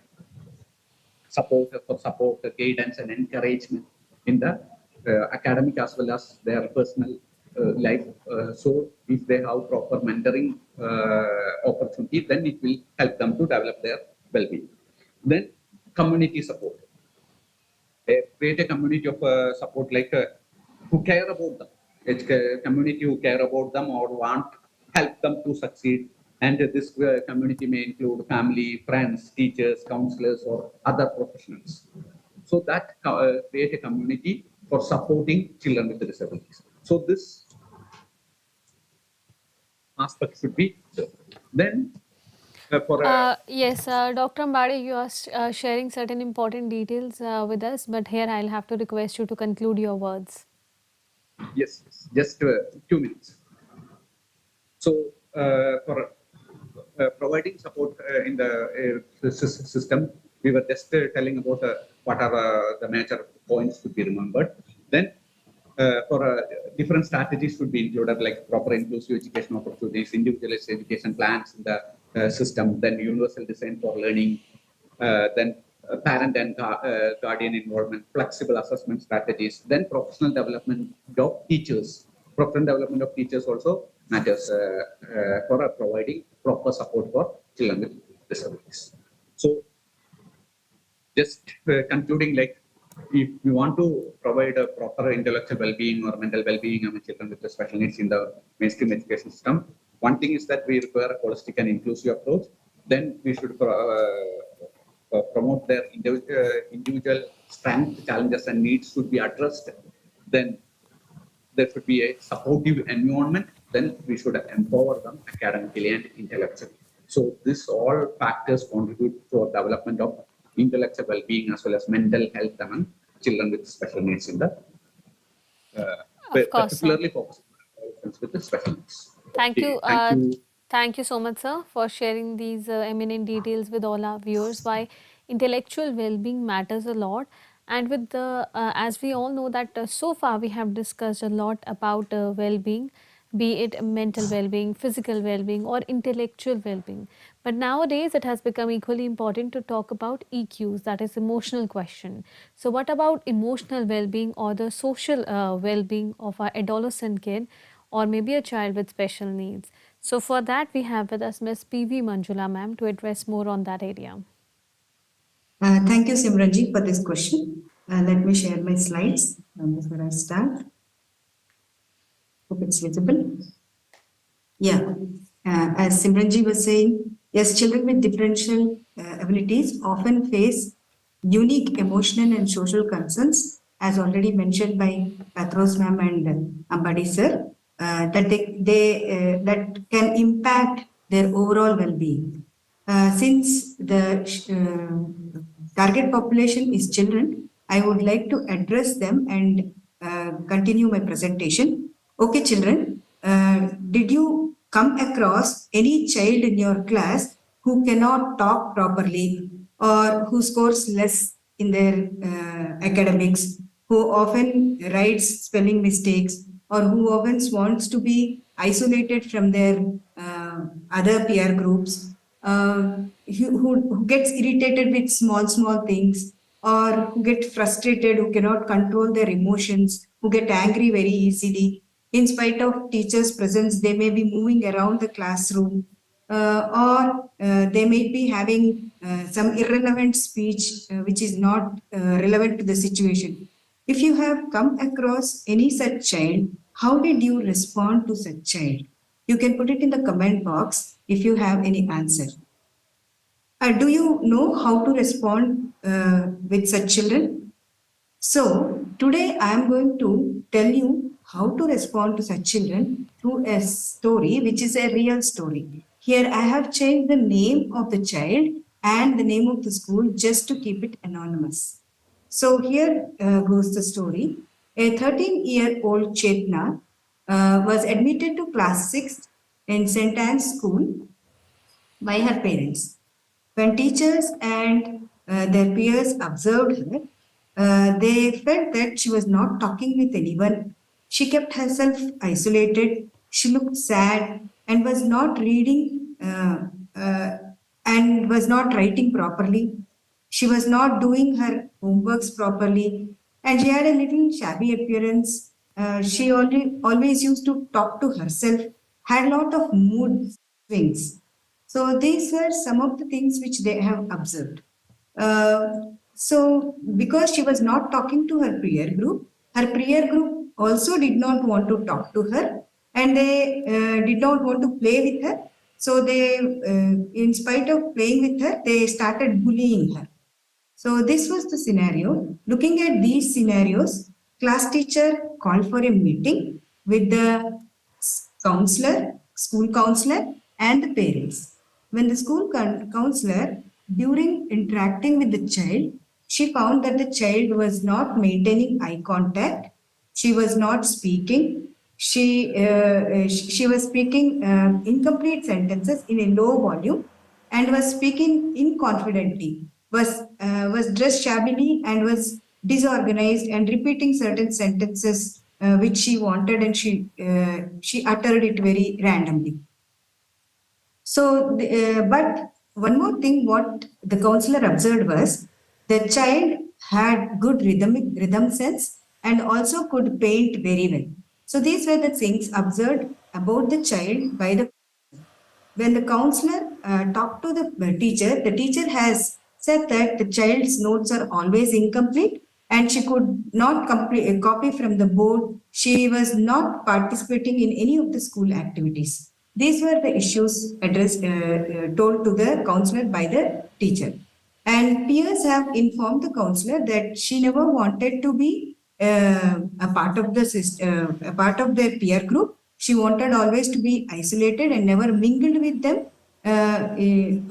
Speaker 3: support, guidance, and encouragement in the academic as well as their personal life. So if they have proper mentoring opportunity, then it will help them to develop their well-being. Then community support. Create a community of support, like who care about them. It's a community who care about them or want help them to succeed. And this community may include family, friends, teachers, counselors, or other professionals. So that create a community for supporting children with disabilities. So this aspect should be there. Then for
Speaker 1: Yes, Dr. Ambade, you are sharing certain important details with us, but here I'll have to request you to conclude your words.
Speaker 3: yes, just 2 minutes. So for providing support in the system, we were just telling about what are the major points to be remembered. Then for different strategies should be included, like proper inclusive education opportunities, individualized education plans in the system, then universal design for learning, then parent and guardian involvement, flexible assessment strategies, then professional development of teachers. Professional development of teachers also matters for providing proper support for children with disabilities. So just concluding, like if you want to provide a proper intellectual well-being or mental well-being among children with special needs in the mainstream education system, one thing is that we require a holistic and inclusive approach. Then we should promote their individual strength, challenges, and needs should be addressed. Then there should be a supportive environment. Then we should empower them academically and intellectually. So this all factors contribute to the development of intellectual well-being as well as mental health among children with special needs in the
Speaker 1: Of course, sir.
Speaker 3: particularly focusing on adolescents with the special needs.
Speaker 1: Thank
Speaker 3: Okay,
Speaker 1: you.
Speaker 3: thank you.
Speaker 1: Thank you so much, sir, for sharing these eminent details with all our viewers. Why intellectual well-being matters a lot, And with the, as we all know that so far we have discussed a lot about well-being, be it mental well-being, physical well-being, or intellectual well-being. But nowadays it has become equally important to talk about EQs, that is emotional question. So what about emotional well-being or the social well-being of our adolescent kid or maybe a child with special needs? So for that we have with us Ms. PV Manjula ma'am to address more on that area.
Speaker 5: Thank you, Simranji, for this question. Let me share my slides before I start. Hope it's visible. Yeah, as Simranji was saying, yes, children with differential abilities often face unique emotional and social concerns, as already mentioned by Patros ma'am and Ambadi sir, that can impact their overall well-being. Since the target population is children, I would like to address them and continue my presentation. Okay, children, did you come across any child in your class who cannot talk properly or who scores less in their academics, who often writes spelling mistakes, or who often wants to be isolated from their other peer groups, who gets irritated with small things, or who get frustrated, who cannot control their emotions, who get angry very easily? In spite of teachers' presence, they may be moving around the classroom, or they may be having some irrelevant speech which is not relevant to the situation. If you have come across any such child, how did you respond to such child? You can put it in the comment box if you have any answer. Do you know how to respond with such children? So today I am going to tell you how to respond to such children through a story which is a real story. Here I have changed the name of the child and the name of the school just to keep it anonymous. So here goes the story. A 13-year-old Chetna was admitted to class 6 in St. Anne's School by her parents. When teachers and their peers observed her, they felt that she was not talking with anyone. She kept herself isolated. She looked sad and was not reading and was not writing properly. She was not doing her homeworks properly, and she had a little shabby appearance. She always used to talk to herself, had a lot of mood swings. So these were some of the things which they have observed. So because she was not talking to her peer group also did not want to talk to her, and they did not want to play with her. So they, in spite of playing with her, they started bullying her. So this was the scenario. Looking at these scenarios, class teacher called for a meeting with the counselor, school counselor, and the parents. When the school counselor, during interacting with the child, she found that the child was not maintaining eye contact. She was not speaking. She was speaking incomplete sentences in a low volume and was speaking inconfidently, was dressed shabbily and was disorganized and repeating certain sentences which she wanted, and she uttered it very randomly. So, but one more thing, what the counselor observed was the child had good rhythm sense and also could paint very well. So these were the things observed about the child by the. When the counselor talked to the teacher has said that the child's notes are always incomplete and she could not copy from the board. She was not participating in any of the school activities. These were the issues told to the counselor by the teacher. And peers have informed the counselor that she never wanted to be a part of a part of their peer group. She wanted always to be isolated and never mingled with them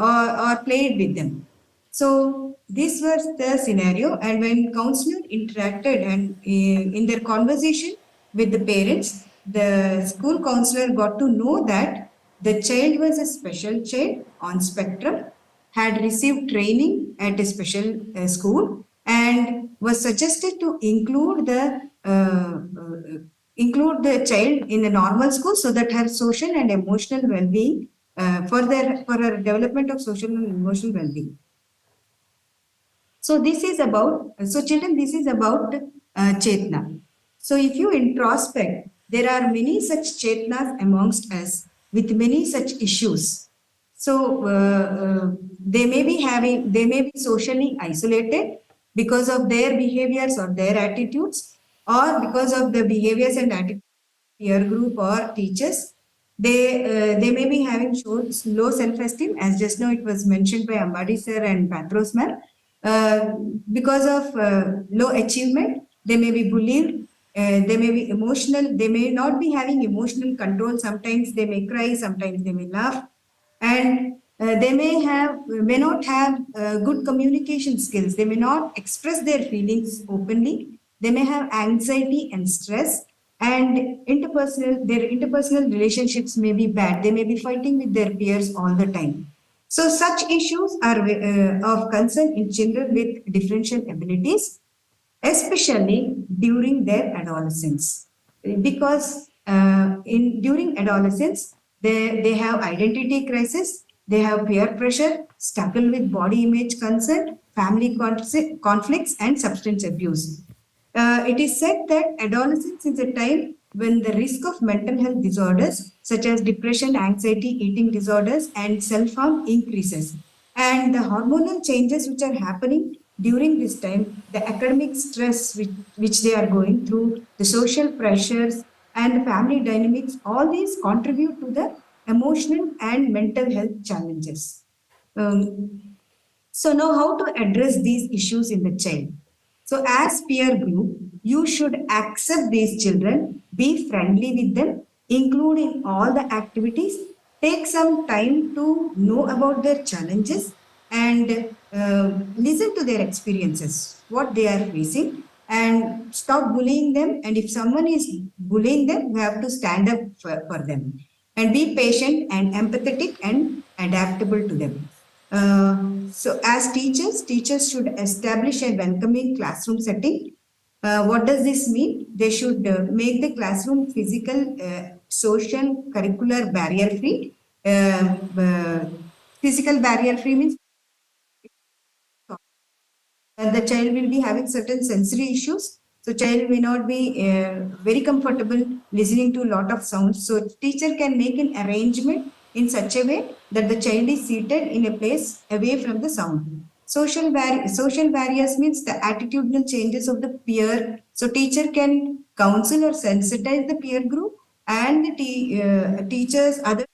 Speaker 5: or played with them. So this was the scenario. And when counselor interacted and in their conversation with the parents, the school counselor got to know that the child was a special child on spectrum, had received training at a special school, and was suggested to include the child in a normal school so that her social and emotional well-being for her development of social and emotional well-being. So this is about, so children, this is about Chetna. So if you introspect, there are many such Chetnas amongst us with many such issues. So they may be socially isolated because of their behaviors or their attitudes, or because of the behaviors and attitudes peer group or teachers. They may be having low self-esteem, as just now it was mentioned by Ambadi sir and Patros ma'am. Because of low achievement, they may be bullied. They may be emotional. They may not be having emotional control. Sometimes they may cry. Sometimes they may laugh, and they may not have good communication skills. They may not express their feelings openly. They may have anxiety and stress, and their interpersonal relationships may be bad. They may be fighting with their peers all the time. So such issues are of concern in children with differential abilities, especially during their adolescence, because during adolescence they have identity crisis, they have peer pressure, struggle with body image concern, family conflicts, and substance abuse. It is said that adolescence is a time when the risk of mental health disorders such as depression, anxiety, eating disorders, and self-harm increases. And the hormonal changes which are happening during this time, the academic stress which they are going through, the social pressures, and the family dynamics, all these contribute to the emotional and mental health challenges. So now how to address these issues in the child? So as peer group, you should accept these children, be friendly with them, include in all the activities, take some time to know about their challenges, and listen to their experiences, what they are facing, and stop bullying them. And if someone is bullying them, you have to stand up for them, and be patient and empathetic and adaptable to them. So as teachers should establish a welcoming classroom setting. What does this mean? They should make the classroom physical, social, curricular barrier free. Physical barrier free means the child will be having certain sensory issues. So child may not be very comfortable listening to a lot of sounds. So teacher can make an arrangement in such a way that the child is seated in a place away from the sound. Social barriers means the attitudinal changes of the peer. So teacher can counsel or sensitize the peer group and the teachers, other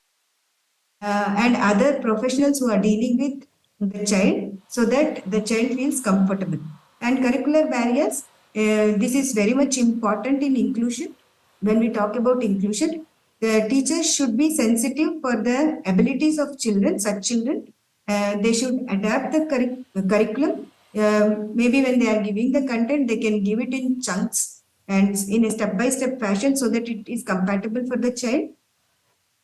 Speaker 5: and other professionals who are dealing with the child, so that the child feels comfortable. And curricular barriers, this is very much important in inclusion. When we talk about inclusion, the teachers should be sensitive for the abilities of children, such children. They should adapt the curriculum. Maybe when they are giving the content, they can give it in chunks and in a step-by-step fashion so that it is compatible for the child.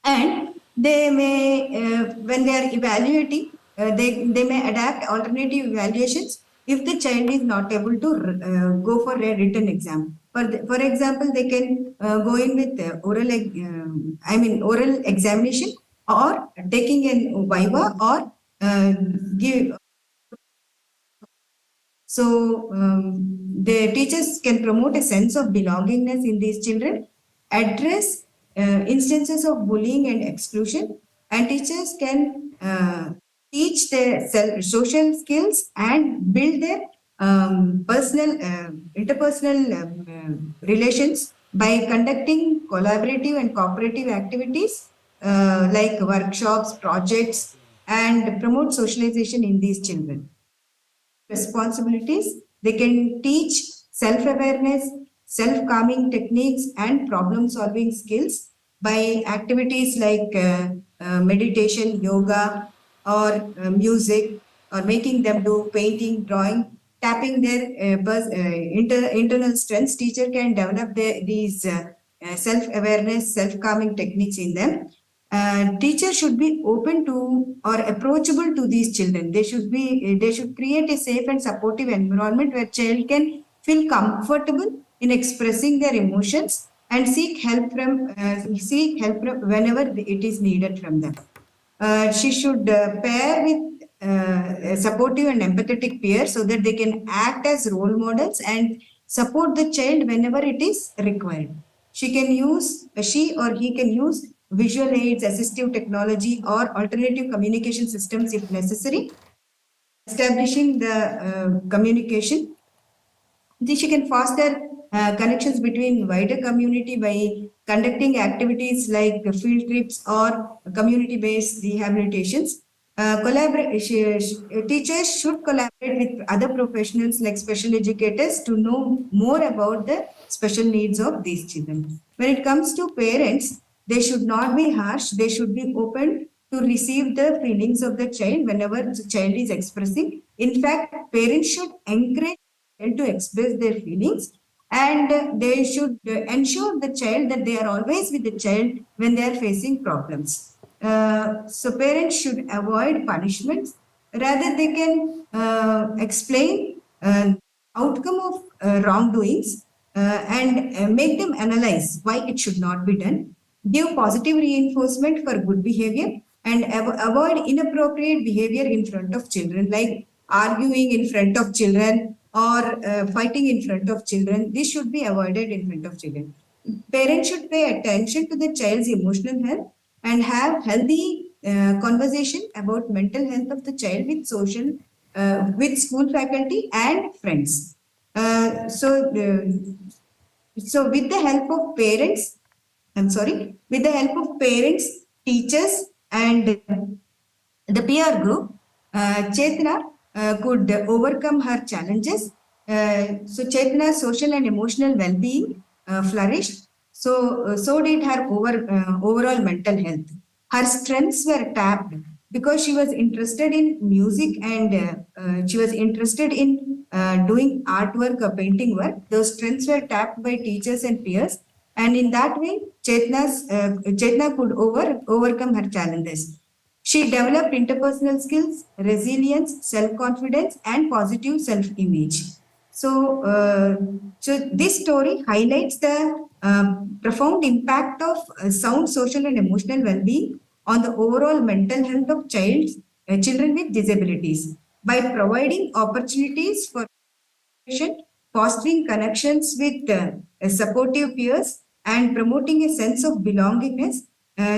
Speaker 5: And they may, when they are evaluating, they may adapt alternative evaluations if the child is not able to go for a written exam. For example, they can go in with oral examination, or taking an viva, or give. So the teachers can promote a sense of belongingness in these children, address instances of bullying and exclusion, and teachers can teach their social skills and build their interpersonal relations by conducting collaborative and cooperative activities like workshops, projects, and promote socialization in these children. Responsibilities, they can teach self-awareness, self-calming techniques, and problem-solving skills by activities like meditation, yoga, or music, or making them do painting, drawing, tapping their internal strengths. Teacher can develop these self-awareness, self-calming techniques in them. teachers should be open to or approachable to these children. They should create a safe and supportive environment where child can feel comfortable in expressing their emotions and seek help from whenever it is needed from them. She should pair with a supportive and empathetic peers so that they can act as role models and support the child whenever it is required. She or he can use visual aids, assistive technology, or alternative communication systems if necessary, establishing the communication. She can foster connections between wider community by conducting activities like field trips or community-based rehabilitations. Teachers should collaborate with other professionals like special educators to know more about the special needs of these children. When it comes to parents, they should not be harsh. They should be open to receive the feelings of the child whenever the child is expressing. In fact, parents should encourage to express their feelings, and they should ensure the child that they are always with the child when they are facing problems. So parents should avoid punishments. Rather, they can explain outcome of wrongdoings and make them analyze why it should not be done. Give positive reinforcement for good behavior and avoid inappropriate behavior in front of children, like arguing in front of children or fighting in front of children. This should be avoided in front of children. Parents should pay attention to the child's emotional health and have healthy conversation about mental health of the child with school faculty and friends. So with the help of parents, with the help of parents, teachers, and the peer group, Chetna could overcome her challenges. So Chetna's social and emotional well-being flourished. So did her overall mental health. Her strengths were tapped because she was interested in music and she was interested in doing artwork or painting work. Those strengths were tapped by teachers and peers, and in that way, Chetna could overcome her challenges. She developed interpersonal skills, resilience, self-confidence, and positive self-image. So this story highlights the profound impact of sound social and emotional well-being on the overall mental health of children with disabilities by providing opportunities for fostering connections with supportive peers, and promoting a sense of belongingness.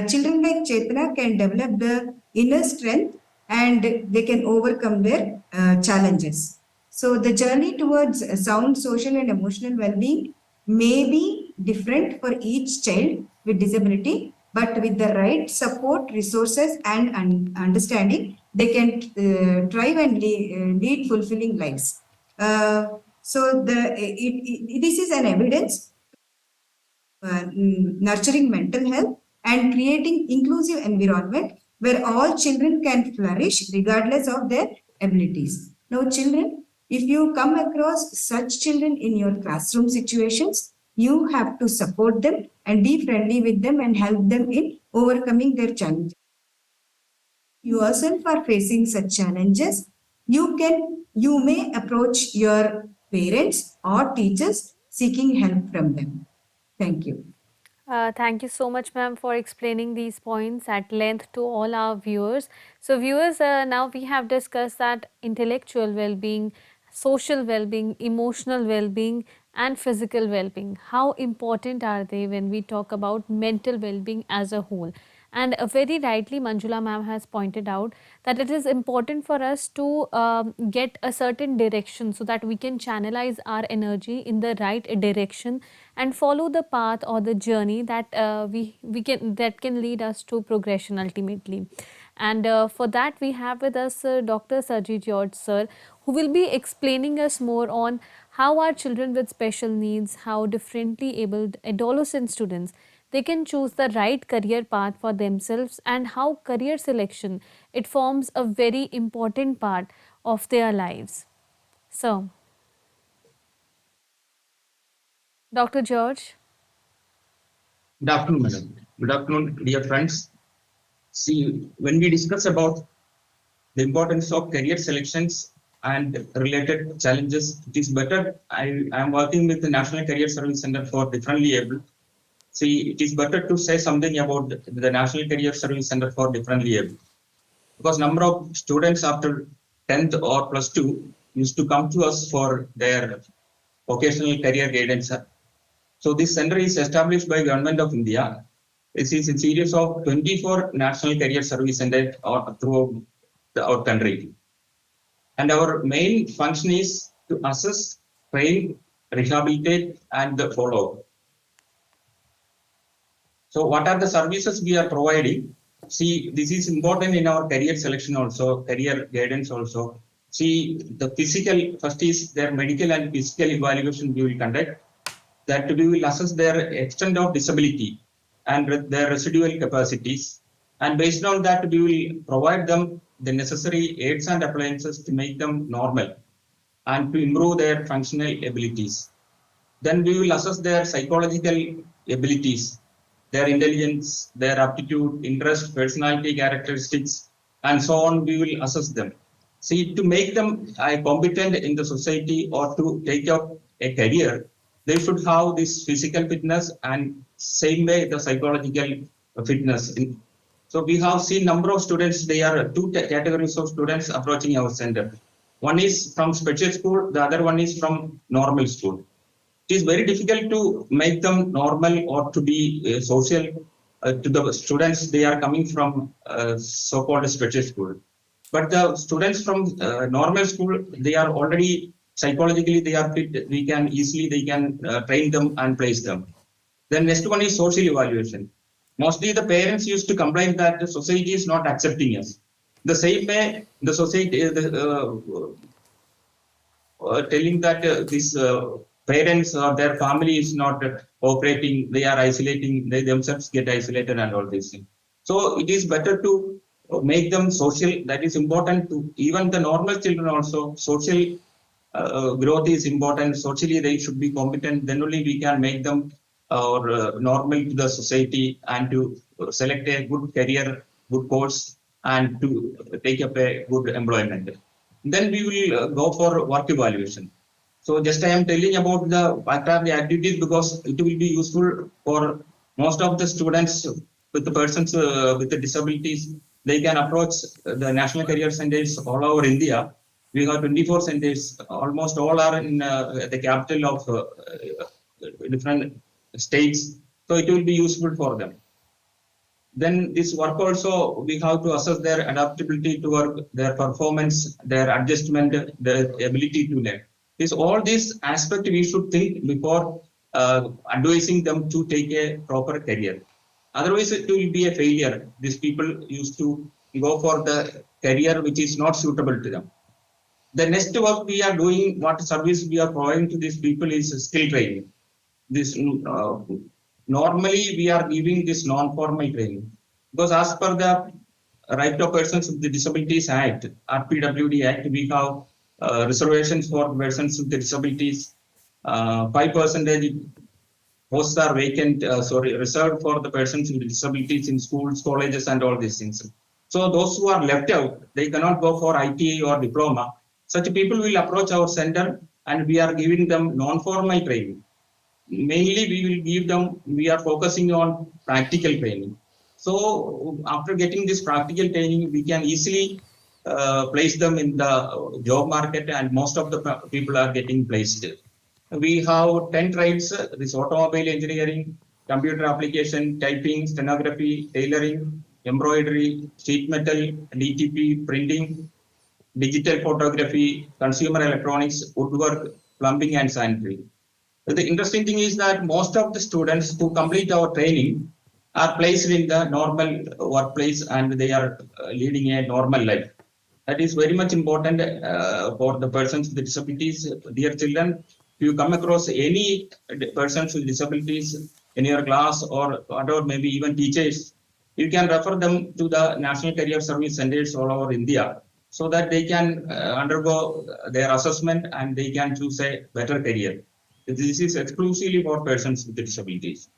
Speaker 5: Children like Chetna can develop the inner strength and they can overcome their challenges. So the journey towards sound social and emotional well-being may be different for each child with disability, but with the right support, resources, and understanding, they can thrive and lead fulfilling lives. This is an evidence nurturing mental health and creating inclusive environment where all children can flourish regardless of their abilities. Now, children, if you come across such children in your classroom situations, you have to support them and be friendly with them and help them in overcoming their challenges. You yourself are facing such challenges, you may approach your parents or teachers seeking help from them. Thank you.
Speaker 1: Thank you so much, ma'am, for explaining these points at length to all our viewers. So, viewers, now we have discussed that intellectual well-being, social well-being, emotional well-being, and physical well-being. How important are they when we talk about mental well-being as a whole? And very rightly, Manjula ma'am has pointed out that it is important for us to get a certain direction so that we can channelize our energy in the right direction and follow the path or the journey that that can lead us to progression ultimately. And for that, we have with us Dr. Sarji George sir, who will be explaining us more on how our children with special needs, how differently abled adolescent students, they can choose the right career path for themselves, and how career selection, it forms a very important part of their lives. So, Dr. George.
Speaker 6: Good afternoon, madam. Good afternoon, dear friends. See, when we discuss about the importance of career selections and related challenges, it is better. I am working with the National Career Service Center for Differently Able. See, it is better to say something about the National Career Service Center for Differently Able, because number of students after 10th or plus 2 used to come to us for their vocational career guidance. So this center is established by Government of India. This is a series of 24 national career service centers throughout our country. And our main function is to assess, train, rehabilitate, and follow. So what are the services we are providing? See, this is important in our career selection also, career guidance also. See, the physical, first is their medical and physical evaluation we will conduct. That we will assess their extent of disability and their residual capacities. And based on that, we will provide them the necessary aids and appliances to make them normal and to improve their functional abilities. Then we will assess their psychological abilities, their intelligence, their aptitude, interest, personality characteristics, and so on. We will assess them. See, to make them competent in the society or to take up a career, they should have this physical fitness and same way the psychological fitness. So we have seen number of students. There are two categories of students approaching our center. One is from special school, the other one is from normal school. It is very difficult to make them normal or to be social to the students. They are coming from so-called special school. But the students from normal school, they are already psychologically, they are fit. We can easily, they can train them and place them. Then next one is social evaluation. Mostly the parents used to complain that the society is not accepting us. The same way the society, telling that these parents or their family is not cooperating, they are isolating, they themselves get isolated and all these things. So it is better to make them social. That is important to even the normal children also. Social growth is important. Socially, they should be competent. Then only we can make them normal to the society and to select a good career, good course, and to take up a good employment. Then we will go for work evaluation. So just I am telling about what are the activities because it will be useful for most of the students with the persons with the disabilities. They can approach the national career centers all over India. We have 24 centers. Almost all are in the capital of different states. So it will be useful for them. Then this work also, we have to assess their adaptability to work, their performance, their adjustment, their ability to learn. All these aspects we should think before advising them to take a proper career. Otherwise, it will be a failure. These people used to go for the career which is not suitable to them. The next work we are doing, what service we are providing to these people is skill training. This normally we are giving this non-formal training because as per the Right of Persons with Disabilities Act, RPWD Act, we have reservations for persons with disabilities. 5% posts are vacant, reserved for the persons with disabilities in schools, colleges, and all these things. So those who are left out, they cannot go for ITA or diploma. Such people will approach our center and we are giving them non-formal training. Mainly we will give them, we are focusing on practical training. So after getting this practical training, we can easily place them in the job market and most of the people are getting placed. We have 10 trades, this automobile engineering, computer application, typing, stenography, tailoring, embroidery, sheet metal, DTP, printing, digital photography, consumer electronics, woodwork, plumbing, and sanitary. The interesting thing is that most of the students who complete our training are placed in the normal workplace and they are leading a normal life. That is very much important for the persons with disabilities. Dear children, if you come across any persons with disabilities in your class or maybe even teachers, you can refer them to the National Career Service Centers all over India so that they can undergo their assessment and they can choose a better career. This is exclusively for persons with disabilities.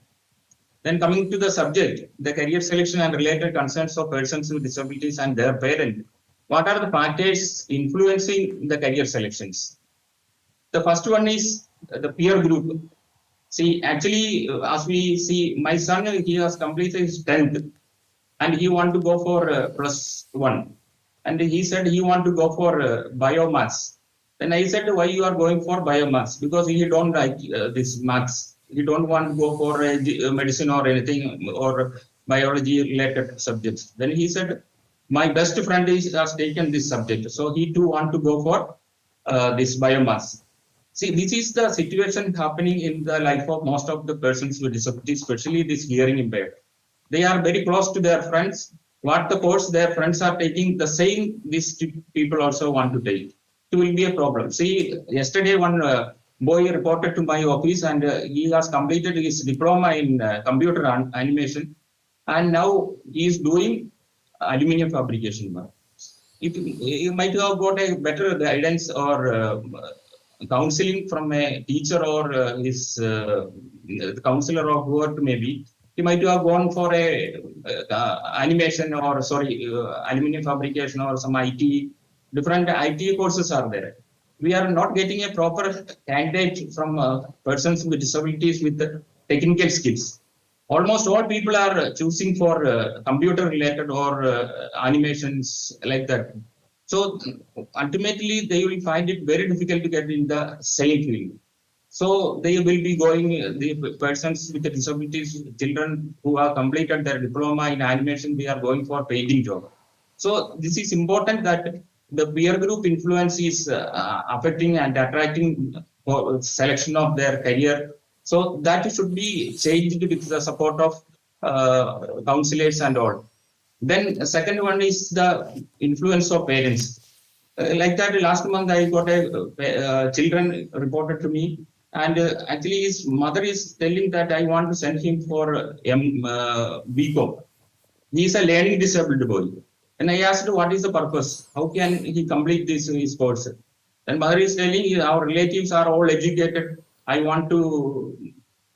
Speaker 6: Then coming to the subject, the career selection and related concerns of persons with disabilities and their parents. What are the factors influencing the career selections? The first one is the peer group. See, actually, as we see, my son, he has completed his 10th and he want to go for +1. And he said he want to go for biomass. Then I said, why you are going for biomass? Because he don't like this maths. He don't want to go for medicine or anything or biology related subjects. Then he said, my best friend has taken this subject. So he too want to go for this biomass. See, this is the situation happening in the life of most of the persons with disabilities, especially this hearing impaired. They are very close to their friends. What the course their friends are taking, the same these people also want to take. It will be a problem. See, yesterday one boy reported to my office and he has completed his diploma in computer animation and now he is doing aluminum fabrication work. He might have got a better guidance or counseling from a teacher or his counselor or whoever maybe. He might have gone for a animation or aluminum fabrication or some IT. Different IT courses are there. We are not getting a proper candidate from persons with disabilities with technical skills. Almost all people are choosing for computer related or animations like that. So ultimately, they will find it very difficult to get in the same field. So they will be going, the persons with the disabilities, children who have completed their diploma in animation, they are going for painting job. So this is important that the peer group influence is affecting and attracting selection of their career. So that should be changed with the support of counselors and all. Then the second one is the influence of parents. Like that, last month I got a children reported to me, and actually his mother is telling that I want to send him for BCom. He is a learning disabled boy. And I asked, what is the purpose? How can he complete this his course? And mother is telling, our relatives are all educated. I want to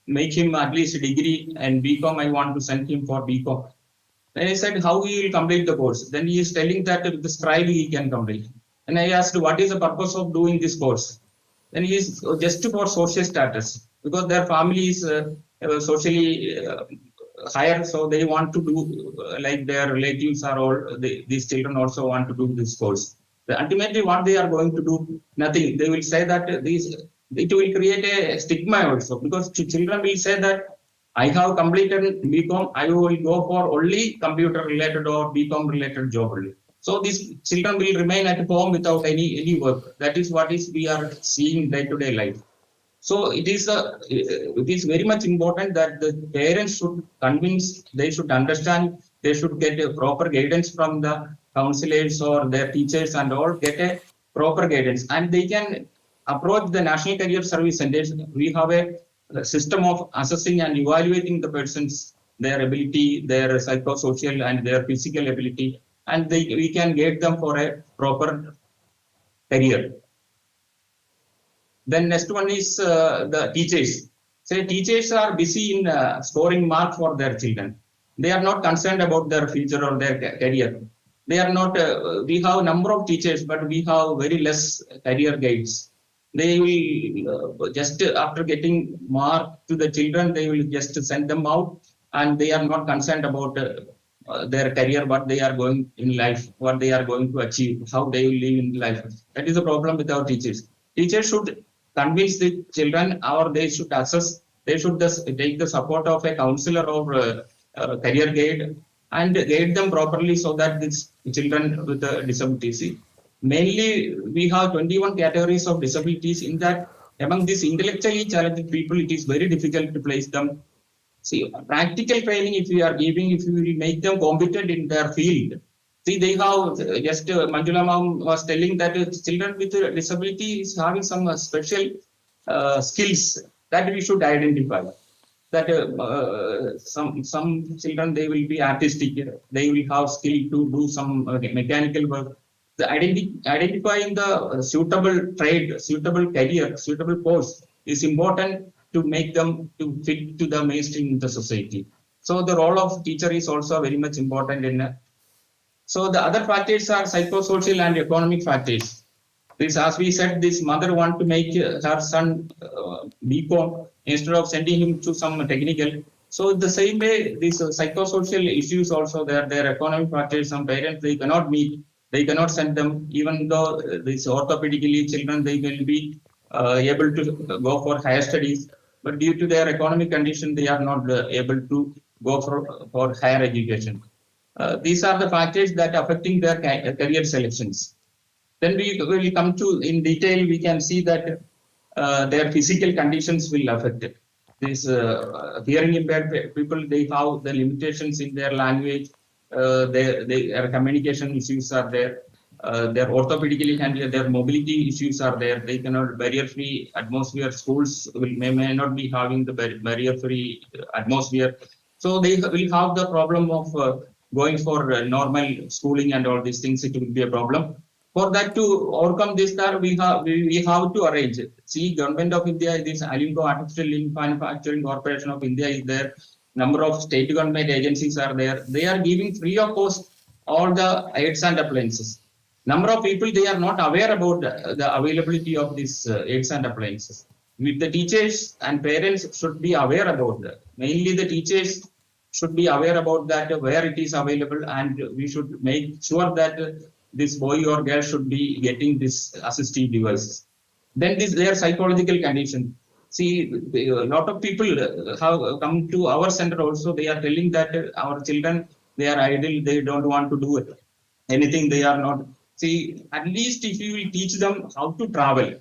Speaker 6: make him at least a degree, and BCom, I want to send him for BCom. Then I said, how he will complete the course? Then he is telling that with the Scribe he can complete. And I asked, what is the purpose of doing this course? Then he is just for social status, because their family is socially higher, so they want to do like their relatives are all, these children also want to do this course. Ultimately, what they are going to do, nothing. They will say that it will create a stigma also, because children will say that I have completed BCom, I will go for only computer related or BCom related job only. So these children will remain at home without any work. That is what we are seeing day-to-day life. So it is very much important that the parents should convince, they should understand, they should get a proper guidance from the counselors or their teachers and all, get a proper guidance. And they can approach the National Career Service Centers. We have a system of assessing and evaluating the persons, their ability, their psychosocial and their physical ability, and we can get them for a proper career. Then next one is the teachers. Say teachers are busy in scoring marks for their children. They are not concerned about their future or their career. They are not. We have a number of teachers, but we have very less career guides. They will just after getting mark to the children, they will just send them out, and they are not concerned about their career, what they are going in life, what they are going to achieve, how they will live in life. That is the problem with our teachers. Teachers should convince the children, or they should assess, they should just take the support of a counselor or career guide and guide them properly so that these children with disabilities. Mainly, we have 21 categories of disabilities. In that, among these intellectually challenged people, it is very difficult to place them. See, practical training, if we are giving, if we will make them competent in their field. See, they have, just Manjula Ma'am was telling that children with disability is having some special skills that we should identify. That some children, they will be artistic, they will have skill to do some mechanical work. The identifying the suitable trade, suitable career, suitable course is important to make them to fit to the mainstream in the society. So the role of teacher is also very much important in. So the other factors are psychosocial and economic factors. This, as we said, this mother want to make her son BCom instead of sending him to some technical. So the same way, these psychosocial issues also there, their economic factors, some parents, they cannot meet, they cannot send them, even though these orthopedically children, they will be able to go for higher studies. But due to their economic condition, they are not able to go for higher education. These are the factors that affecting their career selections. Then we will come to in detail, we can see that their physical conditions will affect it. These hearing impaired people, they have the limitations in their language, their communication issues are there, their orthopedically handled, their mobility issues are there. They cannot barrier-free atmosphere. Schools may not be having the barrier-free atmosphere. So they will have the problem of going for normal schooling and all these things. It will be a problem. For that to overcome this, we have to arrange it. See, Government of India, this Alimco Artificial Link Manufacturing Corporation of India is there. Number of state government agencies are there. They are giving free of cost all the aids and appliances. Number of people, they are not aware about the availability of these aids and appliances. With the teachers and parents should be aware about that. Mainly the teachers should be aware about that, where it is available, and we should make sure that this boy or girl should be getting this assistive devices. Then their psychological condition. See, a lot of people have come to our center also. They are telling that our children, they are idle, they don't want to do it. Anything they are not. See, at least if you will teach them how to travel,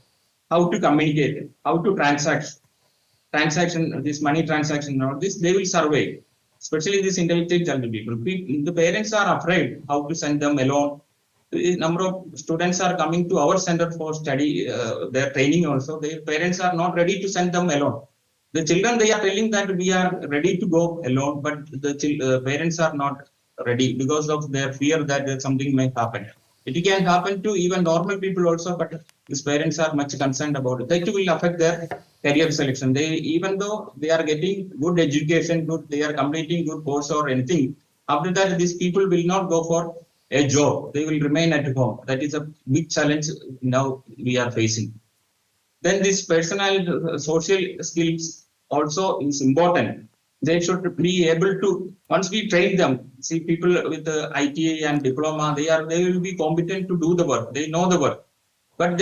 Speaker 6: how to communicate, how to transaction, this money transaction, all this, they will survive. Especially these intelligent people. The parents are afraid how to send them alone. A number of students are coming to our center for study, their training also. Their parents are not ready to send them alone. The children, they are telling that we are ready to go alone, but the parents are not ready because of their fear that something may happen. It can happen to even normal people also, but these parents are much concerned about it. That will affect their career selection. They, even though they are getting good education, they are completing good course or anything, after that, these people will not go for a job. They will remain at home. That is a big challenge now we are facing. Then this personal social skills also is important. They should be able to, once we train them, see people with the ITA and diploma, they will be competent to do the work. They know the work. But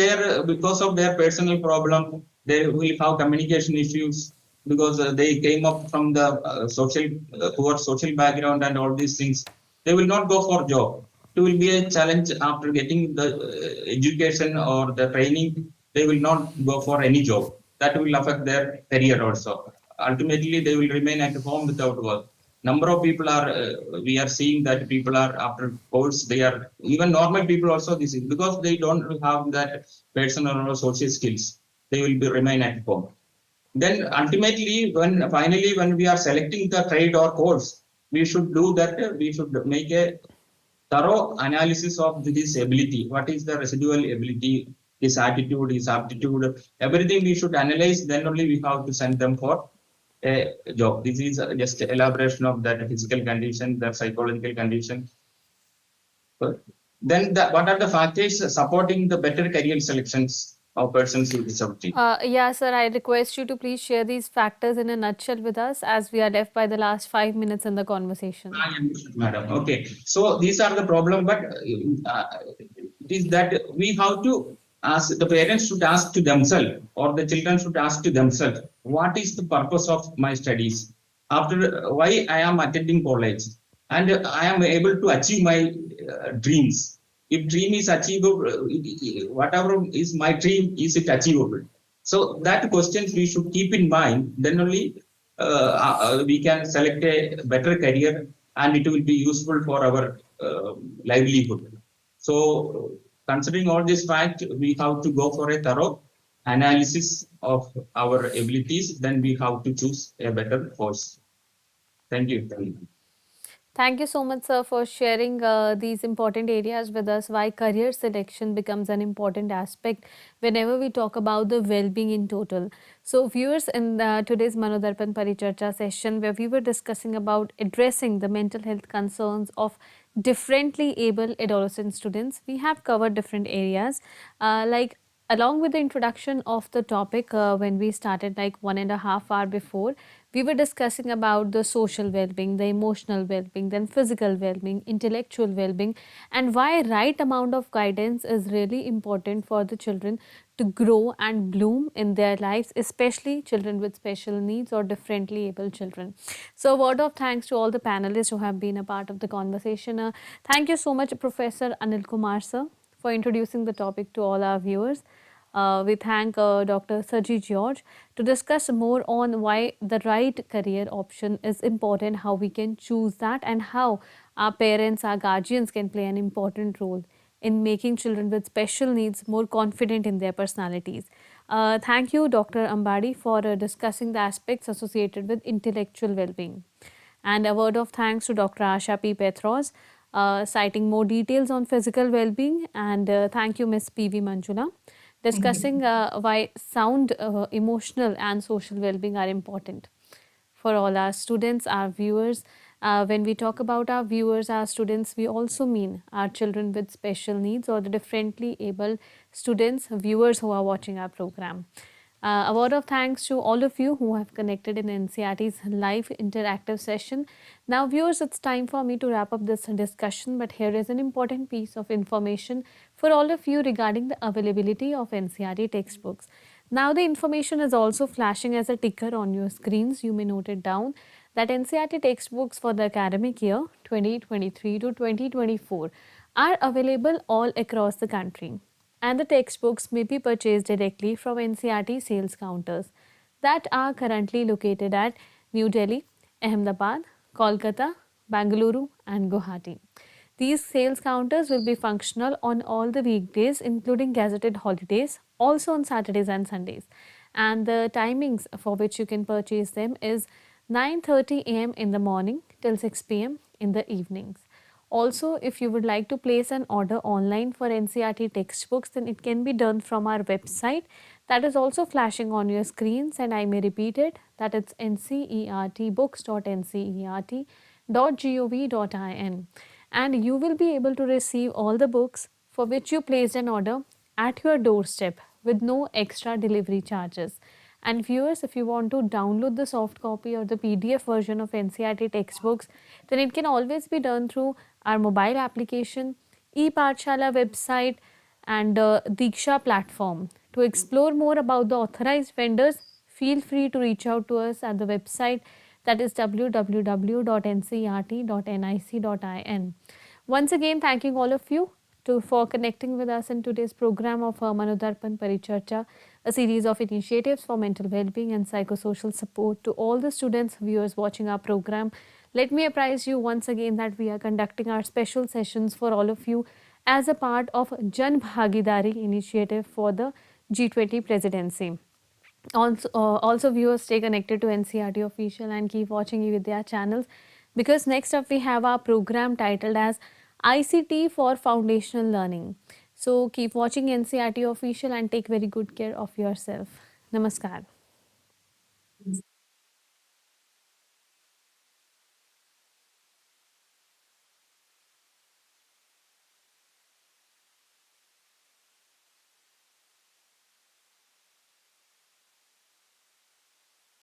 Speaker 6: because of their personal problem, they will have communication issues because they came up from the poor social background and all these things. They will not go for job. It will be a challenge after getting the education or the training. They will not go for any job. That will affect their career also. Ultimately, they will remain at home without work. Number of people are, we are seeing that people are after course, they are, even normal people also, this is because they don't have that personal or social skills. They will remain at home. Then ultimately, finally, when we are selecting the trade or course, we should do that, we should make a thorough analysis of this ability. What is the residual ability, his attitude, his aptitude, everything we should analyze, then only we have to send them for a job. This is just elaboration of that physical condition, the psychological condition. Then what are the factors supporting the better career selections of persons with disability?
Speaker 1: Yeah, sir, I request you to please share these factors in a nutshell with us as we are left by the last 5 minutes in the conversation.
Speaker 6: I understood, madam. Okay. So these are the problem, but it is that we have to ask, the parents should ask to themselves, or the children should ask to themselves, what is the purpose of my studies? After why I am attending college, and I am able to achieve my dreams. If dream is achievable, whatever is my dream, is it achievable? So that questions we should keep in mind. Then only we can select a better career, and it will be useful for our livelihood. So considering all this fact, we have to go for a thorough analysis of our abilities. Then we have to choose a better course. Thank you.
Speaker 1: Thank you so much, sir, for sharing these important areas with us. Why career selection becomes an important aspect whenever we talk about the well-being in total. So, viewers, in today's Manodarpan Paricharcha session, where we were discussing about addressing the mental health concerns of differently able adolescent students, we have covered different areas like along with the introduction of the topic when we started like 1.5 hours before, we were discussing about the social well-being, the emotional well-being, then physical well-being, intellectual well-being, and why right amount of guidance is really important for the children to grow and bloom in their lives, especially children with special needs or differently able children. So, a word of thanks to all the panelists who have been a part of the conversation. Thank you so much, Professor Anil Kumar, sir, for introducing the topic to all our viewers. We thank Dr. Saji George to discuss more on why the right career option is important, how we can choose that, and how our parents, our guardians can play an important role in making children with special needs more confident in their personalities. Thank you, Dr. Ambadi, for discussing the aspects associated with intellectual well-being. And a word of thanks to Dr. Asha P. Petros, citing more details on physical well-being. And thank you, Ms. P.V. Manjula, discussing why sound, emotional and social well-being are important for all our students, our viewers. When we talk about our viewers, our students, we also mean our children with special needs or the differently able students, viewers who are watching our program. A word of thanks to all of you who have connected in NCERT's live interactive session. Now, viewers, it's time for me to wrap up this discussion, but here is an important piece of information for all of you regarding the availability of NCERT textbooks. Now, the information is also flashing as a ticker on your screens. You may note it down that NCERT textbooks for the academic year 2023 to 2024 are available all across the country, and the textbooks may be purchased directly from NCERT sales counters that are currently located at New Delhi, Ahmedabad, Kolkata, Bangalore and Guwahati. These sales counters will be functional on all the weekdays, including gazetted holidays, also on Saturdays and Sundays. And the timings for which you can purchase them is 9:30 a.m. in the morning till 6 p.m. in the evenings. Also, if you would like to place an order online for NCERT textbooks, then it can be done from our website that is also flashing on your screens, and I may repeat it, that it's ncertbooks.ncert.gov.in, and you will be able to receive all the books for which you placed an order at your doorstep with no extra delivery charges. And viewers, if you want to download the soft copy or the PDF version of NCERT textbooks, then it can always be done through our mobile application, ePathshala website and Diksha platform. To explore more about the authorized vendors, feel free to reach out to us at the website, that is www.ncert.nic.in. Once again, thanking all of you for connecting with us in today's program of MANODARPAN Paricharcha, a series of initiatives for mental well-being and psychosocial support to all the students, viewers watching our program. Let me apprise you once again that we are conducting our special sessions for all of you as a part of Jan Bhagidari initiative for the G20 presidency. Also, viewers, stay connected to NCERT Official and keep watching eVidya channels, because next up we have our program titled as ICT for Foundational Learning. So keep watching NCERT Official and take very good care of yourself. Namaskar.